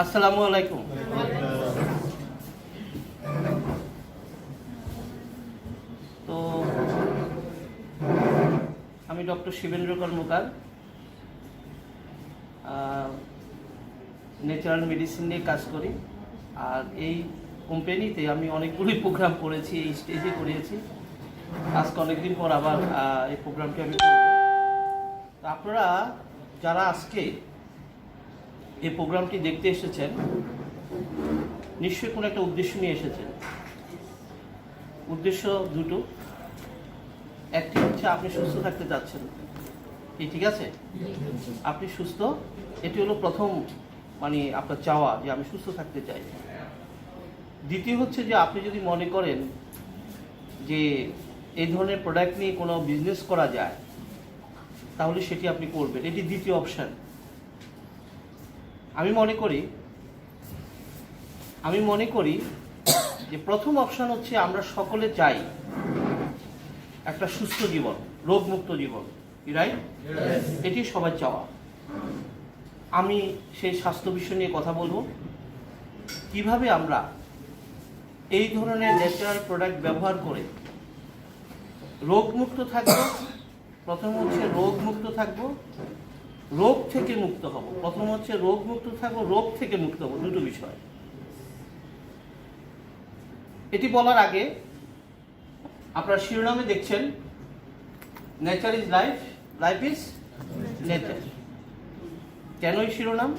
আসসালামু আলাইকুম। তো আমি ডক্টর শিবেন্দ্র কর্মকার, ন্যাচারাল মেডিসিন নিয়ে কাজ করি। আর এই কোম্পানিতে আমি অনেকগুলি প্রোগ্রাম করেছি, এই স্টেজে করিয়েছি। আজকে অনেকদিন পর আবার এই প্রোগ্রামটি আমি করব। আপনারা যারা আজকে এই প্রোগ্রামটি দেখতে এসেছেন, নিশ্চয়ই কোনো একটা উদ্দেশ্য নিয়ে এসেছেন। উদ্দেশ্য দুটো। একটি হচ্ছে আপনি সুস্থ থাকতে চাচ্ছেন, ঠিক আছে? আপনি সুস্থ, এটি হলো প্রথম আপনার চাওয়া যে আমি সুস্থ থাকতে চাই। দ্বিতীয় হচ্ছে যে আপনি যদি মনে করেন যে এই ধরনের প্রোডাক্ট নিয়ে কোনো বিজনেস করা যায়, তাহলে সেটি আপনি করবেন। এটি দ্বিতীয় অপশান। আমি মনে করি যে প্রথম অপশান হচ্ছে আমরা সকলে চাই একটা সুস্থ জীবন, রোগমুক্ত জীবন, রাইট? এটি সবাই চাওয়া। আমি সেই স্বাস্থ্য বিষয় নিয়ে কথা বলবো, কিভাবে আমরা এই ধরনের ন্যাচারাল প্রোডাক্ট ব্যবহার করে রোগমুক্ত থাকব। প্রথম হচ্ছে রোগমুক্ত থাকব, রোগ থেকে মুক্ত হব। প্রথম হচ্ছে রোগমুক্ত থাকবো, রোগ থেকে মুক্ত হব, দুটো বিষয়। এটি বলার আগে আপনারা শিরোনামে দেখছেন nature is life, life is nature. কেন এই শিরোনাম?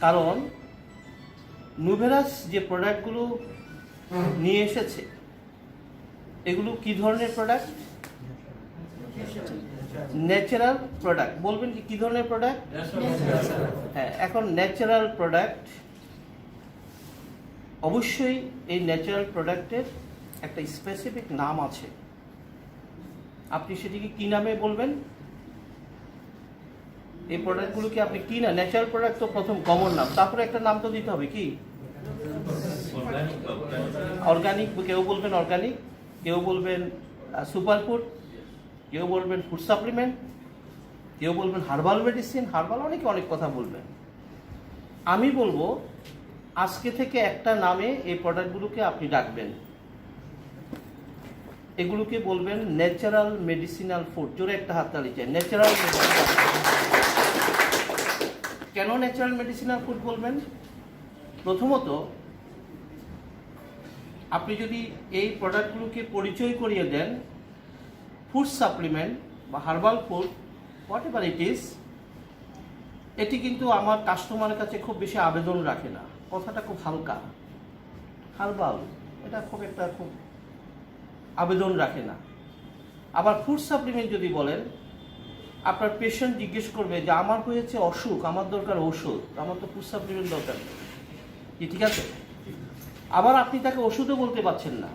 কারণ নুভেরাস যে প্রোডাক্টগুলো নিয়ে এসেছে, এগুলো কি ধরনের প্রোডাক্ট? Natural product. বলবেন কি ধরনের প্রোডাক্ট? হ্যাঁ, এখন ন্যাচারাল প্রোডাক্ট, অবশ্যই এই ন্যাচারাল প্রোডাক্টের একটা স্পেসিফিক নাম আছে। আপনি সেটিকে কি নামে বলবেন? এই প্রোডাক্টগুলোকে আপনি কি না, ন্যাচারাল প্রোডাক্ট তো প্রথম কমন নাম, তারপরে একটা নাম তো দিতে হবে। কি? অর্গানিক। কেউ বলবেন অর্গানিক, কেউ বলবেন সুপারফুড, কেউ বলবেন ফুড সাপ্লিমেন্ট, কেউ বলবেন হার্বাল মেডিসিন। হার্বাল অনেকে অনেক কথা বলবেন। আমি বলবো আজকে থেকে একটা নামে এই প্রোডাক্টগুলোকে আপনি ডাকবেন। এগুলোকে বলবেন ন্যাচারাল মেডিসিনাল ফুড। জোরে একটা হাততালি চাই। Natural medicinal. কেন ন্যাচারাল মেডিসিনাল ফুড বলবেন? প্রথমত, আপনি যদি এই প্রোডাক্টগুলোকে পরিচয় করিয়ে দেন ফুড সাপ্লিমেন্ট বা herbal food, what ever it is, এটি কিন্তু আমার কাস্টমারের কাছে খুব বেশি আবেদন রাখে না। কথাটা খুব হালকা। হার্বাল, এটা খুব আবেদন রাখে না। আবার ফুড সাপ্লিমেন্ট যদি বলেন, আপনার পেশেন্ট জিজ্ঞেস করবে যে আমার হয়েছে অসুখ, আমার দরকার ওষুধ, আমার তো ফুড সাপ্লিমেন্ট দরকার নেই। ঠিক আছে? আবার আপনি তাকে ওষুধও বলতে পারছেন না,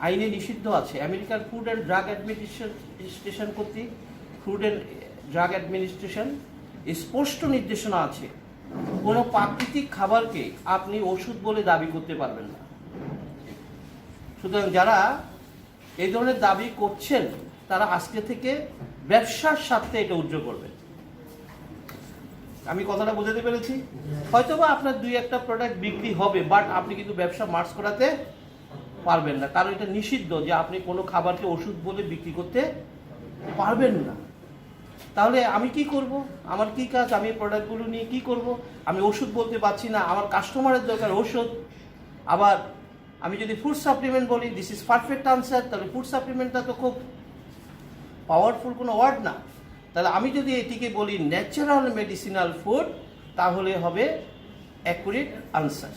আইনে নিষিদ্ধ আছে। আমেরিকার ফুড অ্যান্ড ড্রাগ অ্যাডমিনিস্ট্রেশন কর্তৃক ফুড অ্যান্ড ড্রাগ অ্যাডমিনিস্ট্রেশন স্পষ্ট নির্দেশনা আছে, কোনো প্রাকৃতিক খাবারকে আপনি ওষুধ বলে দাবি করতে পারবেন না। সুতরাং যারা এই ধরনের দাবি করছেন, তারা আজকে থেকে ব্যবসার স্বার্থে এটা উদ্যোগ করবেন। আমি কথাটা বোঝাতে পেরেছি? হয়তোবা আপনার দুই একটা প্রোডাক্ট বিক্রি হবে, বাট আপনি কিন্তু ব্যবসা মার্চ করাতে পারবেন না, কারণ এটা নিষিদ্ধ যে আপনি কোনো খাবারকে ওষুধ বলে বিক্রি করতে পারবেন না। তাহলে আমি কি করব? আমার কি কাজ? আমি এই প্রোডাক্টগুলো নিয়ে কি করব? আমি ওষুধ বলতে পারছি না, আমার কাস্টমারের দরকার ওষুধ। আবার আমি যদি ফুড সাপ্লিমেন্ট বলি, দিস ইজ পারফেক্ট আনসার। তাহলে ফুড সাপ্লিমেন্টটা তো খুব পাওয়ারফুল কোনো ওয়ার্ড না। তাহলে আমি যদি এটিকে বলি ন্যাচারাল মেডিসিনাল ফুড, তাহলে হবে অ্যাকুরেট আনসার।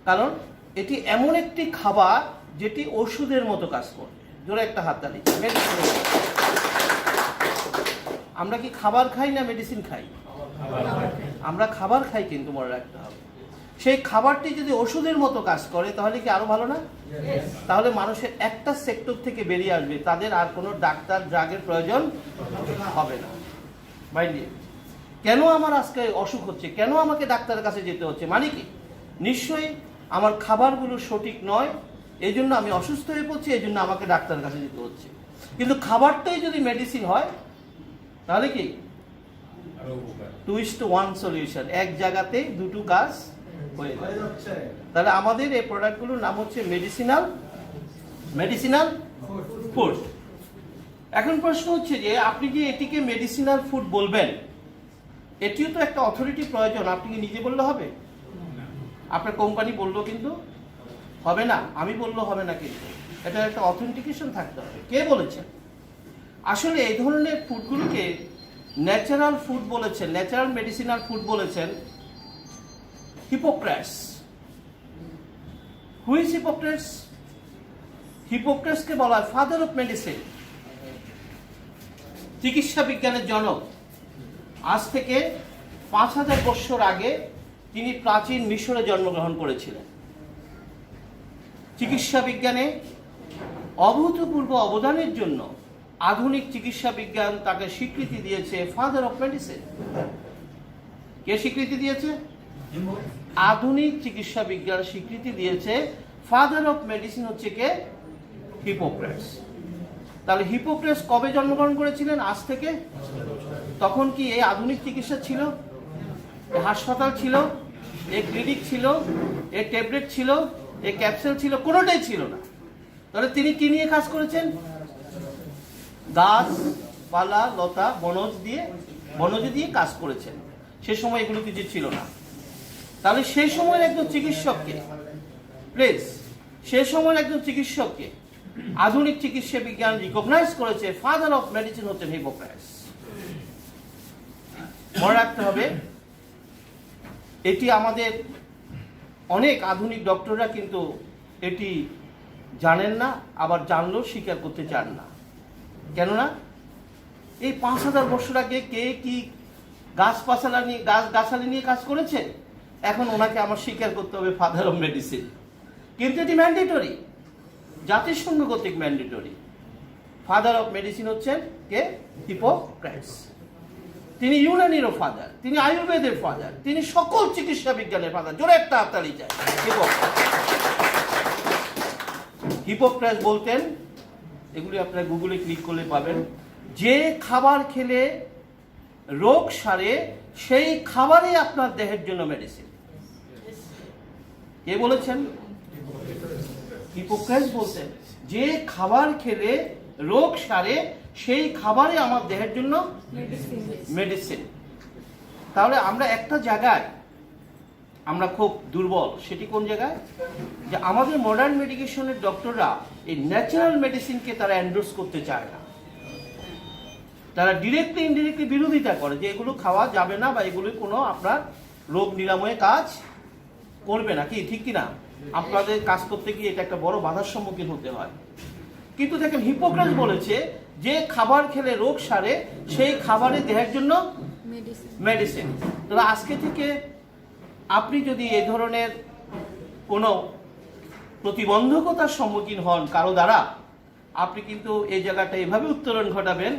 কারণ এটি এমন একটি খাবার যেটি ওষুধের মতো কাজ করবে। জোরে একটা হাততালি। আমরা কি খাবার খাই না মেডিসিন খাই? আমরা খাবার খাই, কিন্তু মনে রাখতে হবে সেই খাবারটি যদি ওষুধের মতো কাজ করে, তাহলে কি আরো ভালো না? তাহলে মানুষের একটা সেক্টর থেকে বেরিয়ে আসবে, তাদের আর কোনো ডাক্তার ড্রাগের প্রয়োজন হবে না। বাইরে কেন আমার আজকে অসুখ হচ্ছে, কেন আমাকে ডাক্তারের কাছে যেতে হচ্ছে, মানে কি? নিশ্চয়ই আমার খাবারগুলো সঠিক নয়, এই জন্য আমি অসুস্থ হয়ে পড়ছি, এই জন্য আমাকে ডাক্তারের কাছে যেতে হচ্ছে। কিন্তু খাবারটাই যদি মেডিসিন হয় তাহলে কি 2:1 সলিউশন, এক জায়গাতে দুটো কাজ হয়ে যাচ্ছে। তাহলে আমাদের এই প্রোডাক্টগুলোর নাম হচ্ছে মেডিসিনাল ফুড। এখন প্রশ্ন হচ্ছে যে আপনি যে এটিকে মেডিসিনাল ফুড বলবেন, এটিও তো একটা অথরিটি প্রয়োজন। আপনি কি নিজে বললে হবে? আপনার কোম্পানি বললেও কিন্তু হবে না, আমি বললেও হবে না, কিন্তু এটা একটা অথেন্টিকেশন থাকতে হবে। কে বলেছেন? আসলে এই ধরনের ফুডগুলোকে ন্যাচারাল ফুড বলেছেন, ন্যাচারাল মেডিসিনাল ফুড বলেছেন হিপোক্রেটস। Who is Hippocrates? হিপোক্রেটসকে বলা হয় ফাদার অফ মেডিসিন, চিকিৎসা বিজ্ঞানের জনক। আজ থেকে 5000 বছর আগে তিনি প্রাচীন মিশরে জন্মগ্রহণ করেছিলেন। চিকিৎসা বিজ্ঞানে অভূতপূর্ব অবদানের জন্য আধুনিক চিকিৎসা বিজ্ঞান তাকে স্বীকৃতি দিয়েছে ফাদার অফ মেডিসিন। কে স্বীকৃতি দিয়েছে? আধুনিক চিকিৎসা বিজ্ঞান স্বীকৃতি দিয়েছে ফাদার অফ মেডিসিন হচ্ছে কে? হিপোক্রেটস। তাহলে হিপোক্রেটস কবে জন্মগ্রহণ করেছিলেন? আজ থেকে। তখন কি এই আধুনিক চিকিৎসা ছিল? হাসপাতাল ছিল, এই ক্লিনিক ছিল, এই ট্যাবলেট ছিল, এই ক্যাপসুল ছিল? কোনোটাই ছিল না। তাহলে তিনি কি নিয়ে কাজ করেছেন? গাছ পালা লতা বনজ দিয়ে কাজ করেছেন। সে সময় এগুলো কিছু ছিল না। তাহলে সেই সময়ের একজন চিকিৎসককে, প্লিজ, সে সময়ের একজন চিকিৎসককে আধুনিক চিকিৎসা বিজ্ঞান রিকগনাইজ করেছে ফাদার অফ মেডিসিন হচ্ছেন হিপোক্রেটস। মনে রাখতে হবে, এটি আমাদের অনেক আধুনিক ডক্টররা কিন্তু এটি জানেন না, আবার জানলেও স্বীকার করতে চান না। কেননা এই 5000 বছর আগে কে কি গাছগাছালি নিয়ে কাজ করেছে, এখন ওনাকে আমার স্বীকার করতে হবে ফাদার অফ মেডিসিন। কিন্তু এটি ম্যান্ডেটরি, জাতিসংঘ কর্তৃক ম্যান্ডেটরি। ফাদার অফ মেডিসিন হচ্ছেন কে? হিপোক্রেটস। তিনি ইউনানিরও ফাদার, তিনি আয়ুর্বেদের ফাদার, তিনি সকল চিকিৎসা বিজ্ঞানের ফাদার। জোরে একটা হাততালি চাই। হিপোক্রেটস বলতেন, এগুলি আপনারা গুগলে ক্লিক করলে পাবেন, যে খাবার খেলে রোগ সারে সেই খাবারই আপনার দেহের জন্য মেডিসিন। কে বলেছেন? হিপোক্রেটস বলতেন, যে খাবার খেলে রোগ সারে সেই খাবারই আমার দেহের জন্য মেডিসিন। তাহলে আমরা একটা জায়গায় আমরা খুব দুর্বল, সেটি কোন জায়গায়? যে আমাদের মডার্ন মেডিকেশনের ডক্টররা এই ন্যাচারাল মেডিসিনকে তারা এন্ডোর্স করতে চায় না। তারা ডিরেক্টলি ইনডিরেক্টলি বিরোধিতা করে যে এগুলো খাওয়া যাবে না, বা এগুলো কোনো আপনার রোগ নিরাময়ে কাজ করবে না। কি ঠিক কিনা? আপনাদের কাজ করতে গিয়ে এটা একটা বড় বাধার সম্মুখীন হতে হয়। কিন্তু দেখেন, হিপোক্রেটস বলেছে যে খাবার খেলে রোগ সারে সেই খাবারে দেহের জন্য মেডিসিন। তাহলে আজকে থেকে আপনি যদি এই ধরনের কোনো প্রতিবন্ধকতার সম্মুখীন হন কারো দ্বারা, আপনি কিন্তু এই জায়গাটা এভাবে উত্তরণ ঘটাবেন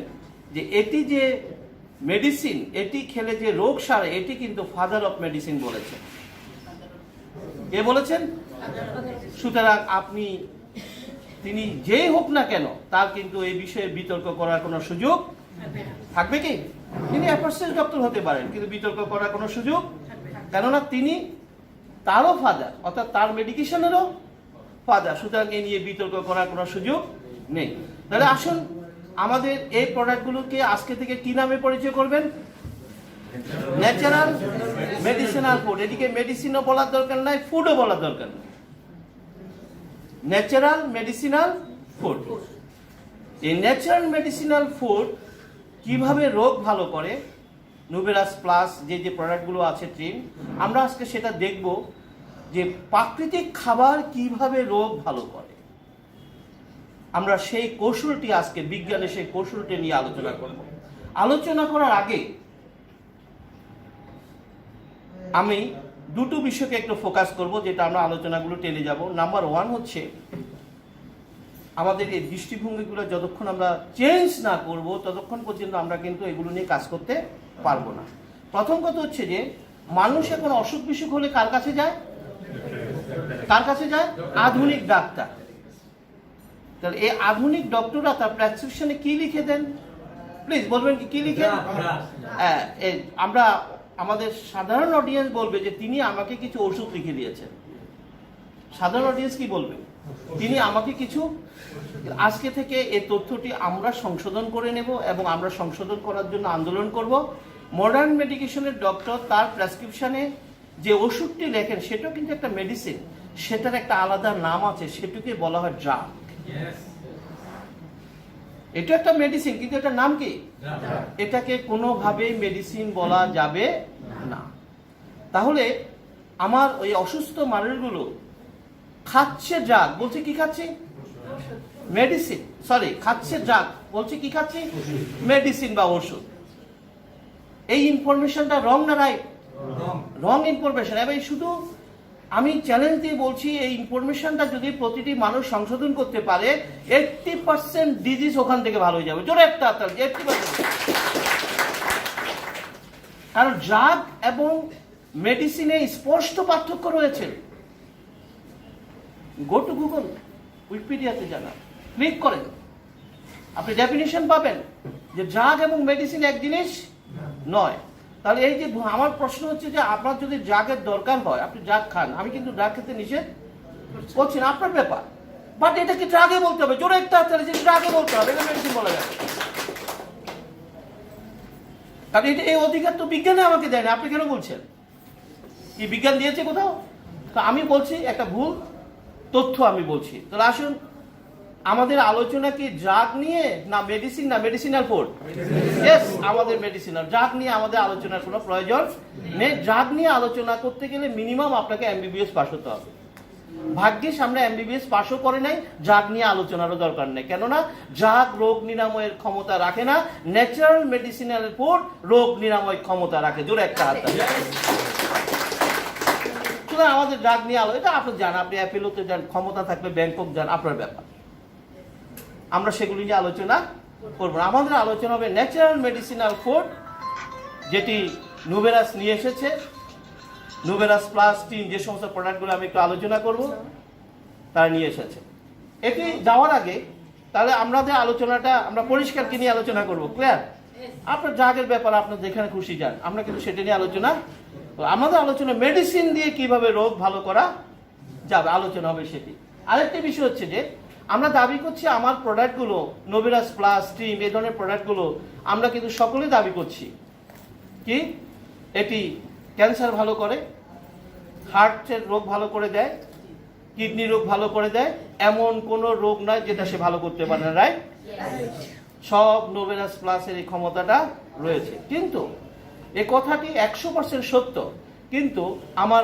যে এটি যে মেডিসিন, এটি খেলে যে রোগ সারে, এটি কিন্তু ফাদার অফ মেডিসিন বলেছেন। কে বলেছেন? সুতরাং আপনি, তিনি যেই হোক না কেন, তার কিন্তু এই বিষয়ে বিতর্ক করার কোনো সুযোগ থাকবে কি? তিনি অ্যাপারসেস ডক্টর হতে পারেন, কিন্তু বিতর্ক করার কোনো সুযোগ, কেননা তিনি তারও ফাদার, অর্থাৎ তার মেডিকেশনেরও ফাদার। সুতরাং এ নিয়ে বিতর্ক করার কোনো সুযোগ নেই। তাহলে আসুন আমাদের এই প্রোডাক্টগুলোকে আজকে থেকে কি নামে পরিচয় করবেন? Natural medicinal food. এটিকে মেডিসিনও বলার দরকার নাই, ফুডও বলার দরকার নেই। Natural medicinal food. এই ন্যাচারাল মেডিসিনাল ফুড কিভাবে রোগ ভালো করে, নুবেরাস প্লাস যে প্রোডাক্টগুলো আছে ট্রিম, আমরা আজকে সেটা দেখব যে প্রাকৃতিক খাবার কিভাবে রোগ ভালো করে। আমরা সেই কৌশলটি আজকে বিজ্ঞানের সেই কৌশলটি নিয়ে আলোচনা করব। আলোচনা করার আগে আমি দুটো বিষয়কে একটু ফোকাস করব, যেটা আমরা আলোচনাগুলো টেনে যাব। নাম্বার 1 হচ্ছে আমাদের এই দৃষ্টিভঙ্গিগুলো যতক্ষণ আমরা চেঞ্জ না করব ততক্ষণ পর্যন্ত আমরা কিন্তু এগুলো নিয়ে কাজ করতে পারবো না। প্রথম কথা হচ্ছে যে মানুষ এখন অসুখ বিসুখ হলে কার কাছে যায়? কার কাছে যায়? আধুনিক ডাক্তার। তাহলে এই আধুনিক ডক্টররা তার প্রেসক্রিপশনে কি লিখে দেন? প্লিজ বলবেন কি লিখে? আমরা আমাদের সাধারণ অডিয়েন্স বলবে যে তিনি আমাকে কিছু ওষুধ লিখে দিয়েছেন। সাধারণ অডিয়েন্স কি বলবে? তিনি আমাকে কিছু। আজকে থেকে এই তথ্যটি আমরা সংশোধন করে নেব এবং আমরা সংশোধন করার জন্য আন্দোলন করব। মডার্ন মেডিকেশনের ডক্টর তার প্রেসক্রিপশনে যে ওষুধটি লেখেন সেটাও কিন্তু একটা মেডিসিন, সেটার একটা আলাদা নাম আছে, সেটাকে বলা হয় ড্রাগ। এটা একটা মেডিসিন, কিন্তু এটার নাম কি? এটাকে কোনোভাবেই মেডিসিন বলা যাবে না। তাহলে আমার ওই অসুস্থ মানুষগুলো খাচ্ছে ড্রাগ, বলছে কি খাচ্ছে? মেডিসিন। সরি, খাচ্ছে ড্রাগ, বলছে কি খাচ্ছে? মেডিসিন বা ওষুধ। এই ইনফরমেশনটা রং না রাইট? Wrong information. এবার শুধু আমি চ্যালেঞ্জ দিয়ে বলছি, এই ইনফরমেশনটা যদি প্রতিটি মানুষ সংশোধন করতে পারে 80% ডিজিজ ওখান থেকে ভালো হয়ে যাবে। জোরে একটা 80%। কারণ ড্রাগ এবং মেডিসিনে স্পষ্ট পার্থক্য রয়েছে। গো টু গুগল, উইকিপিডিয়াতে জানা, ক্লিক করেন, আপনি ডেফিনিশন পাবেন যে ড্রাগ এবং মেডিসিন এক জিনিস নয়। তাহলে এই যে আমার প্রশ্ন হচ্ছে যে আপনার যদি ড্রাগের দরকার হয় আপনি ড্রাগ খান, আমি কিন্তু ড্রাগ খেতে নিষেধ করছি না, আপনার ব্যাপার। বাট এটাকে ড্রাগে বলতে হবে, জোরে একটা যে ড্রাগে বলতে হবে, এটা মেডিসিন বলা যাবে। কারণ এটা এই অধিকার তো বিজ্ঞানে আমাকে দেয় না, আপনি কেন বলছেন? কি বিজ্ঞান দিয়েছে কোথাও? তো আমি বলছি একটা ভুল তথ্য আমি বলছি। তাহলে আসুন, আমাদের আলোচনা কি ড্রাগ নিয়ে না মেডিসিন, না মেডিসিনাল ফুড? ইয়েস, আমাদের মেডিসিনাল। ড্রাগ নিয়ে আমাদের আলোচনার কোনো প্রয়োজন নেই। ড্রাগ নিয়ে আলোচনা করতে গেলে মিনিমাম আপনাকে MBBS পাস হতে হবে। ভাগ্যিস আমরা MBBS পাসও করে নাই, ড্রাগ নিয়ে আলোচনারও দরকার নেই। কেননা ড্রাগ রোগ নিরাময়ের ক্ষমতা রাখে না, ন্যাচারাল মেডিসিনাল ফুড রোগ নিরাময় ক্ষমতা রাখে। জোরে একটা হাত। আমাদের ড্রাগ নিয়ে আলো, এটা আপনি যান, আপনি অ্যাপেলোতে যান, ক্ষমতা থাকলে ব্যাংকক যান, আপনার ব্যাপার। আমরা সেগুলি নিয়ে আলোচনা করবো না। আমাদের আলোচনা হবে ন্যাচারাল মেডিসিনাল ফুড, যেটি নুবেরাস নিয়ে এসেছে। নুবেরাস প্লাস 3 যে সমস্ত প্রোডাক্টগুলো আমি একটু আলোচনা করব, তারা নিয়ে এসেছে। এটি যাওয়ার আগে তাহলে আমাদের আলোচনাটা আমরা পরিষ্কার কি নিয়ে আলোচনা করব? ক্লিয়ার? আপনার ড্রাগের ব্যাপার আপনার যেখানে খুশি যান, আমরা কিন্তু সেটা নিয়ে আলোচনা। আমাদের আলোচনা মেডিসিন দিয়ে কিভাবে রোগ ভালো করা যাবে, আলোচনা হবে সেটি। আরেকটি বিষয় হচ্ছে যে আমরা দাবি করছি আমার প্রোডাক্টগুলো, নোবেরাস প্লাস, স্টিম, এই ধরনের প্রোডাক্টগুলো আমরা কিন্তু সকলে দাবি করছি কি এটি ক্যান্সার ভালো করে, হার্টের রোগ ভালো করে দেয়, কিডনি রোগ ভালো করে দেয়, এমন কোনো রোগ নয় যেটা সে ভালো করতে পারে না, রাইট? সব নোবেরাস প্লাসের এই ক্ষমতাটা রয়েছে। কিন্তু এই কথাটি 100% সত্য, কিন্তু আমার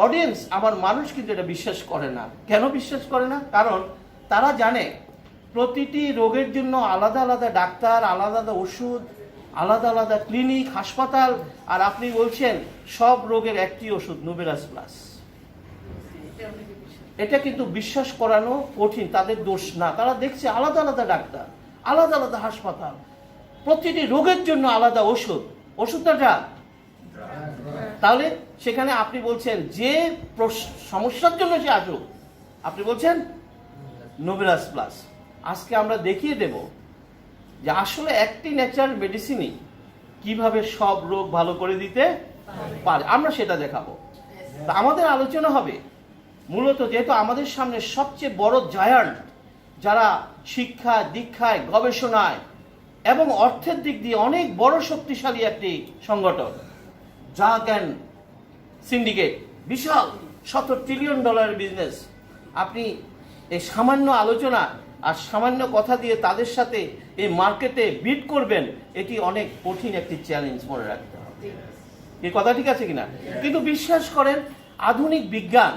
অডিয়েন্স, আমার মানুষ কিন্তু এটা বিশ্বাস করে না। কেন বিশ্বাস করে না? কারণ তারা জানে প্রতিটি রোগের জন্য আলাদা আলাদা ডাক্তার, আলাদা আলাদা ওষুধ, আলাদা আলাদা ক্লিনিক, হাসপাতাল। আর আপনি বলছেন সব রোগের একটি ওষুধ নুবেরাস প্লাস। এটা কিন্তু বিশ্বাস করানো কঠিন, তাদের দোষ না। তারা দেখছে আলাদা আলাদা ডাক্তার, আলাদা আলাদা হাসপাতাল, প্রতিটি রোগের জন্য আলাদা ওষুধ, ওষুধটা ড্রাগ। তাহলে সেখানে আপনি বলছেন যে সমস্যার জন্য সে আসুক, আপনি বলছেন নোবেরাস প্লাস। আজকে আমরা দেখিয়ে দেব যে আসলে একটি ন্যাচারাল মেডিসিনই কিভাবে সব রোগ ভালো করে দিতে পারে, আমরা সেটা দেখাবো। তা আমাদের আলোচনা হবে মূলত, যেহেতু আমাদের সামনে সবচেয়ে বড় জায়ান্ট, যারা শিক্ষায়, দীক্ষায়, গবেষণায় এবং অর্থের দিক দিয়ে অনেক বড় শক্তিশালী একটি সংগঠন, ড্রাগ অ্যান্ড সিন্ডিকেট, বিশাল $100 ট্রিলিয়ন বিজনেস। আপনি এই সামান্য আলোচনা আর সামান্য কথা দিয়ে তাদের সাথে এই মার্কেটে বিট করবেন, এটি অনেক কঠিন একটি চ্যালেঞ্জ, মনে রাখতে হবে। এই কথা ঠিক আছে কিনা? কিন্তু বিশ্বাস করেন, আধুনিক বিজ্ঞান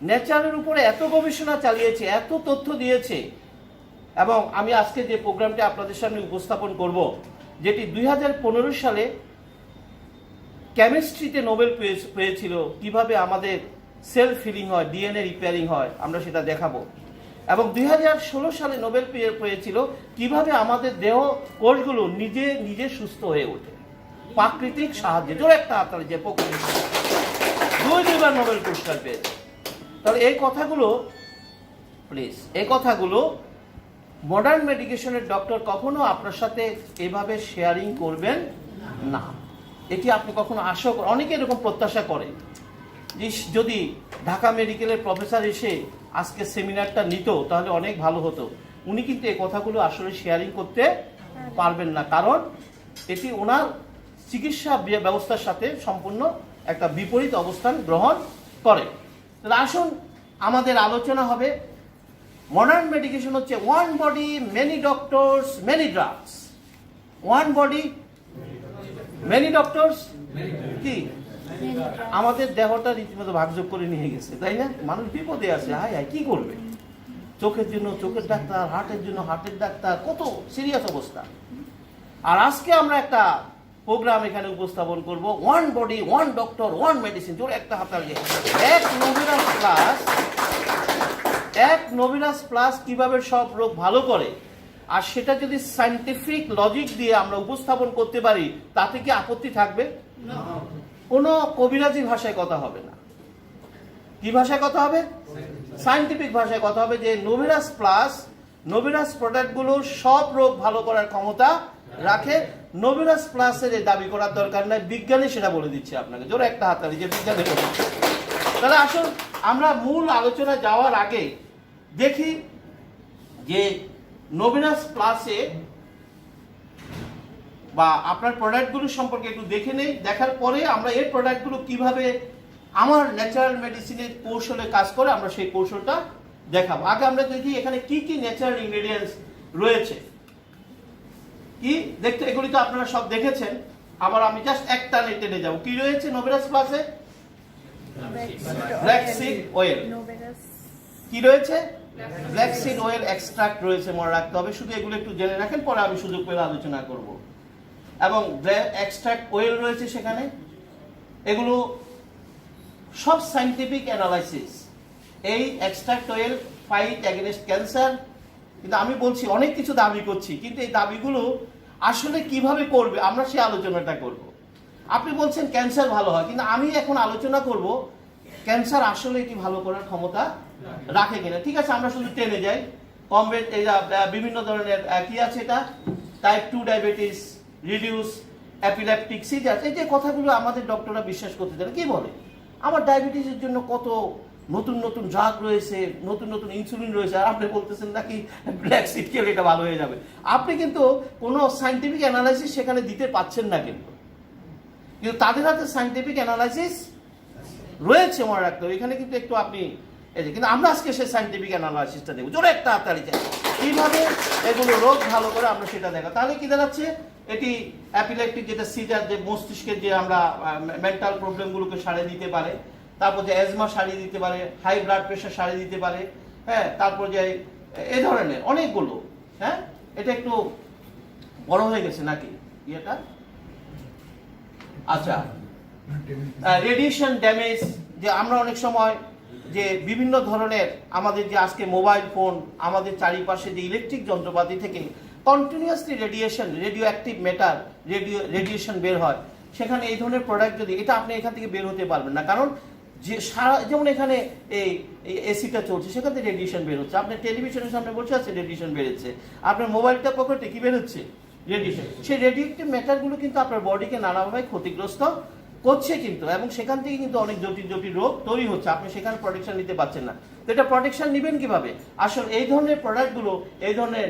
নেচারের উপরে এত গবেষণা চালিয়েছে, এত তথ্য দিয়েছে। এবং আমি আজকে যে প্রোগ্রামটা আপনাদের সামনে উপস্থাপন করব, যেটি 2015 সালে কেমিস্ট্রিতে নোবেল পেয়েছিল, কিভাবে আমাদের সেলফ হিলিং হয়, ডিএনএ রিপেয়ারিং হয়, আমরা সেটা দেখাবো। এবং 2016 সালে নোবেল পেয়েছিল কিভাবে আমাদের দেহ কোষগুলো নিজে নিজে সুস্থ হয়ে ওঠে প্রাকৃতিক সাহায্যে। জোরে একটা হাততালি যে প্রকৃতি। দুইবার নোবেল পুরস্কার পেয়েছে। তাহলে এই কথাগুলো প্লিজ, এই কথাগুলো মডার্ন মেডিকেশনের ডক্টর কখনো আপনার সাথে এভাবে শেয়ারিং করবেন না। এটি আপনি কখনো আশা অনেকে এরকম প্রত্যাশা করে যে যদি ঢাকা মেডিকেলের প্রফেসর এসে আজকে সেমিনারটা নিত তাহলে অনেক ভালো হতো। উনি কিন্তু এই কথাগুলো আসলে শেয়ারিং করতে পারবেন না, কারণ এটি ওনার চিকিৎসা ব্যবস্থার সাথে সম্পূর্ণ একটা বিপরীত অবস্থান গ্রহণ করে। তাহলে আসুন আমাদের আলোচনা হবে মডার্ন মেডিকেশন হচ্ছে one body many doctors many drugs. One body many doctors কি আমাদের দেহটা রীতিমতো ভাগযোগ করে নিয়ে গেছে, তাই না? মানুষ বিপদে আছে, হায় হায় কি করবে? চোখের জন্য চোখের ডাক্তার, হার্টের জন্য হার্টের ডাক্তার, কত সিরিয়াস অবস্থা। আর আজকে আমরা একটা প্রোগ্রাম এখানে উপস্থাপন করব, one body one doctor one medicine. জোরে একটা হাত তালি। এক নোভিরাস প্লাস কিভাবে সব রোগ ভালো করে, আর সেটা যদি সায়েন্টিফিক লজিক দিয়ে আমরা উপস্থাপন করতে পারি তাতে কি আপত্তি থাকবে? কোনো কবিরাজি ভাষায় কথা হবে না। কি ভাষায় কথা হবে? সায়েন্টিফিক ভাষায় কথা হবে যে নোভিরাস প্লাস, নোভিরাস প্রোডাক্টগুলো সব রোগ ভালো করার ক্ষমতা রাখে। নোভিরাস প্লাসের দাবি করার দরকার নাই, বিজ্ঞানী সেটা বলে দিচ্ছে আপনাকে। জোরে একটা হাততালি যে বিজ্ঞানী বলে। তাহলে আসুন আমরা মূল আলোচনা যাওয়ার আগে দেখি যে নোভিরাস প্লাসে বা আপনার প্রোডাক্টগুলো সম্পর্কে একটু দেখে নেই। দেখার পরে আমরা এই প্রোডাক্টগুলো কিভাবে আমার ন্যাচারাল মেডিসিনের কৌশলে কাজ করে আমরা সেই কৌশলটা দেখাবো। আগে আমরা দেখি এখানে কি কি ন্যাচারাল ইনগ্রেডিয়েন্টস রয়েছে। কি দেখতে, এগুলি তো আপনারা সব দেখেছেন, আবার আমি জাস্ট একটা টেনে যাবো। কি রয়েছে নোভিরাস প্লাসে? Black seed oil. কি রয়েছে? ব্ল্যাক সিড অয়েল এক্সট্রাক্ট রয়েছে, মনে রাখতে হবে। শুধু এগুলো একটু জেনে রাখেন, পরে আমি সুযোগ পেলে আলোচনা করব। এবং এক্সট্রাক্ট অয়েল রয়েছে সেখানে। এগুলো সব সায়েন্টিফিক অ্যানালাইসিস। এই extract oil fight against cancer. কিন্তু আমি বলছি অনেক কিছু দাবি করছি, কিন্তু এই দাবিগুলো আসলে কিভাবে করবে আমরা সেই আলোচনাটা করব। আপনি বলছেন ক্যান্সার ভালো হয়, কিন্তু আমি এখন আলোচনা করব ক্যান্সার আসলে কি ভালো করার ক্ষমতা রাখে কিনা। ঠিক আছে, আমরা শুধু টেনে যাই। কমবেট এই বিভিন্ন ধরনের কি আছে, এটা টাইপ 2 ডায়াবেটিস, রিডিউস অ্যাপিলেপটিক সিজার, এই যে কথাগুলো আমাদের ডক্টররা বিশ্বাস করতে চান। কি বলে আমার ডায়াবেটিসের জন্য কত নতুন নতুন ড্রাগ রয়েছে, নতুন নতুন ইনসুলিন রয়েছে, আর আপনি বলতেছেন নাকি ব্ল্যাক সিড খেলে এটা ভালো হয়ে যাবে। আপনি কিন্তু কোনো সায়েন্টিফিক অ্যানালাইসিস সেখানে দিতে পাচ্ছেন না, কিন্তু তাদের হাতে সায়েন্টিফিক অ্যানালাইসিস রয়েছে, মনে রাখতে হবে। এখানে কিন্তু একটু আপনি এই যে, কিন্তু আমরা আজকে সেই সায়েন্টিফিক অ্যানালাইসিসটা দেবো। জোরে একটা হাততালি চাই। কিভাবে এগুলো রোগ ভালো করে আমরা সেটা দেখা। তাহলে কি দাঁড়াচ্ছে, এটি অ্যাপিলেপটিক যেটা সিজার, যে মস্তিষ্কের যে আমরা মেন্টাল প্রবলেমগুলোকে সারিয়ে দিতে পারে, তারপর যে অ্যাজমা সারিয়ে দিতে পারে, হাই ব্লাড প্রেশার সারিয়ে দিতে পারে, হ্যাঁ, তারপর যে এই ধরনের অনেকগুলো। হ্যাঁ, এটা একটু বড় হয়ে গেছে নাকি ইয়েটা? আচ্ছা, রেডিয়েশন ড্যামেজ, যে আমরা অনেক সময় যে বিভিন্ন ধরনের আমাদের যে আজকে মোবাইল ফোন, আমাদের চারিপাশে যে ইলেকট্রিক যন্ত্রপাতি থেকে continuously radiation, radio active matter, radiation বের হয়, সেখানে এই ধরনের প্রোডাক্ট যদি, এটা আপনি এখান থেকে বের হতে পারবেন না, কারণ যে সারা, যেমন এখানে এই এসিটা চলছে সেখান থেকে রেডিয়েশন বের হচ্ছে, আপনার টেলিভিশনের সামনে বসে আছে রেডিয়েশন বেরোচ্ছে, আপনার মোবাইলটা পকেটে কি বেরোচ্ছে? রেডিয়েশন। সেই রেডিয়েটিভ ম্যাটারগুলো কিন্তু আপনার বডিকে নানাভাবে ক্ষতিগ্রস্ত করছে কিন্তু, এবং সেখান থেকে কিন্তু অনেক জটিল জটিল রোগ তৈরি হচ্ছে। আপনি সেখানে প্রোটেকশন নিতে পারছেন না। তো এটা প্রোটেকশন নেবেন কিভাবে? আসলে এই ধরনের প্রোডাক্টগুলো এই ধরনের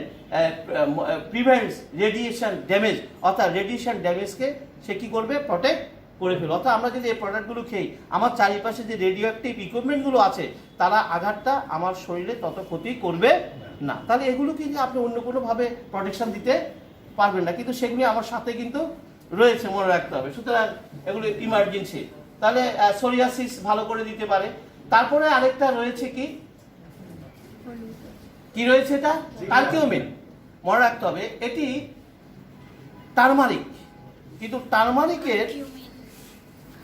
প্রিভেন্টস রেডিয়েশন ড্যামেজ, অর্থাৎ রেডিয়েশন ড্যামেজকে সে কি করবে? প্রোটেক্ট করে ফেলো। অর্থাৎ আমরা যদি এই প্রোডাক্টগুলো খেই, আমার চারিপাশে যে রেডিও অ্যাক্টিভ ইকুইপমেন্টগুলো আছে তারা আঘাতটা আমার শরীরে তত ক্ষতি করবে না। তাহলে এগুলো কিন্তু আপনি অন্য কোনোভাবে প্রোটেকশন দিতে পারবেন না, কিন্তু সেগুলি আমার সাথে কিন্তু রয়েছে, মনে রাখতে হবে। সুতরাং এগুলো ইমার্জেন্সি। তাহলে সোরিয়াসিস ভালো করে দিতে পারে। তারপরে আরেকটা রয়েছে কি, কি রয়েছে? এটা কারকিউমিন, মনে রাখতে হবে। এটি টারমারিক, কিন্তু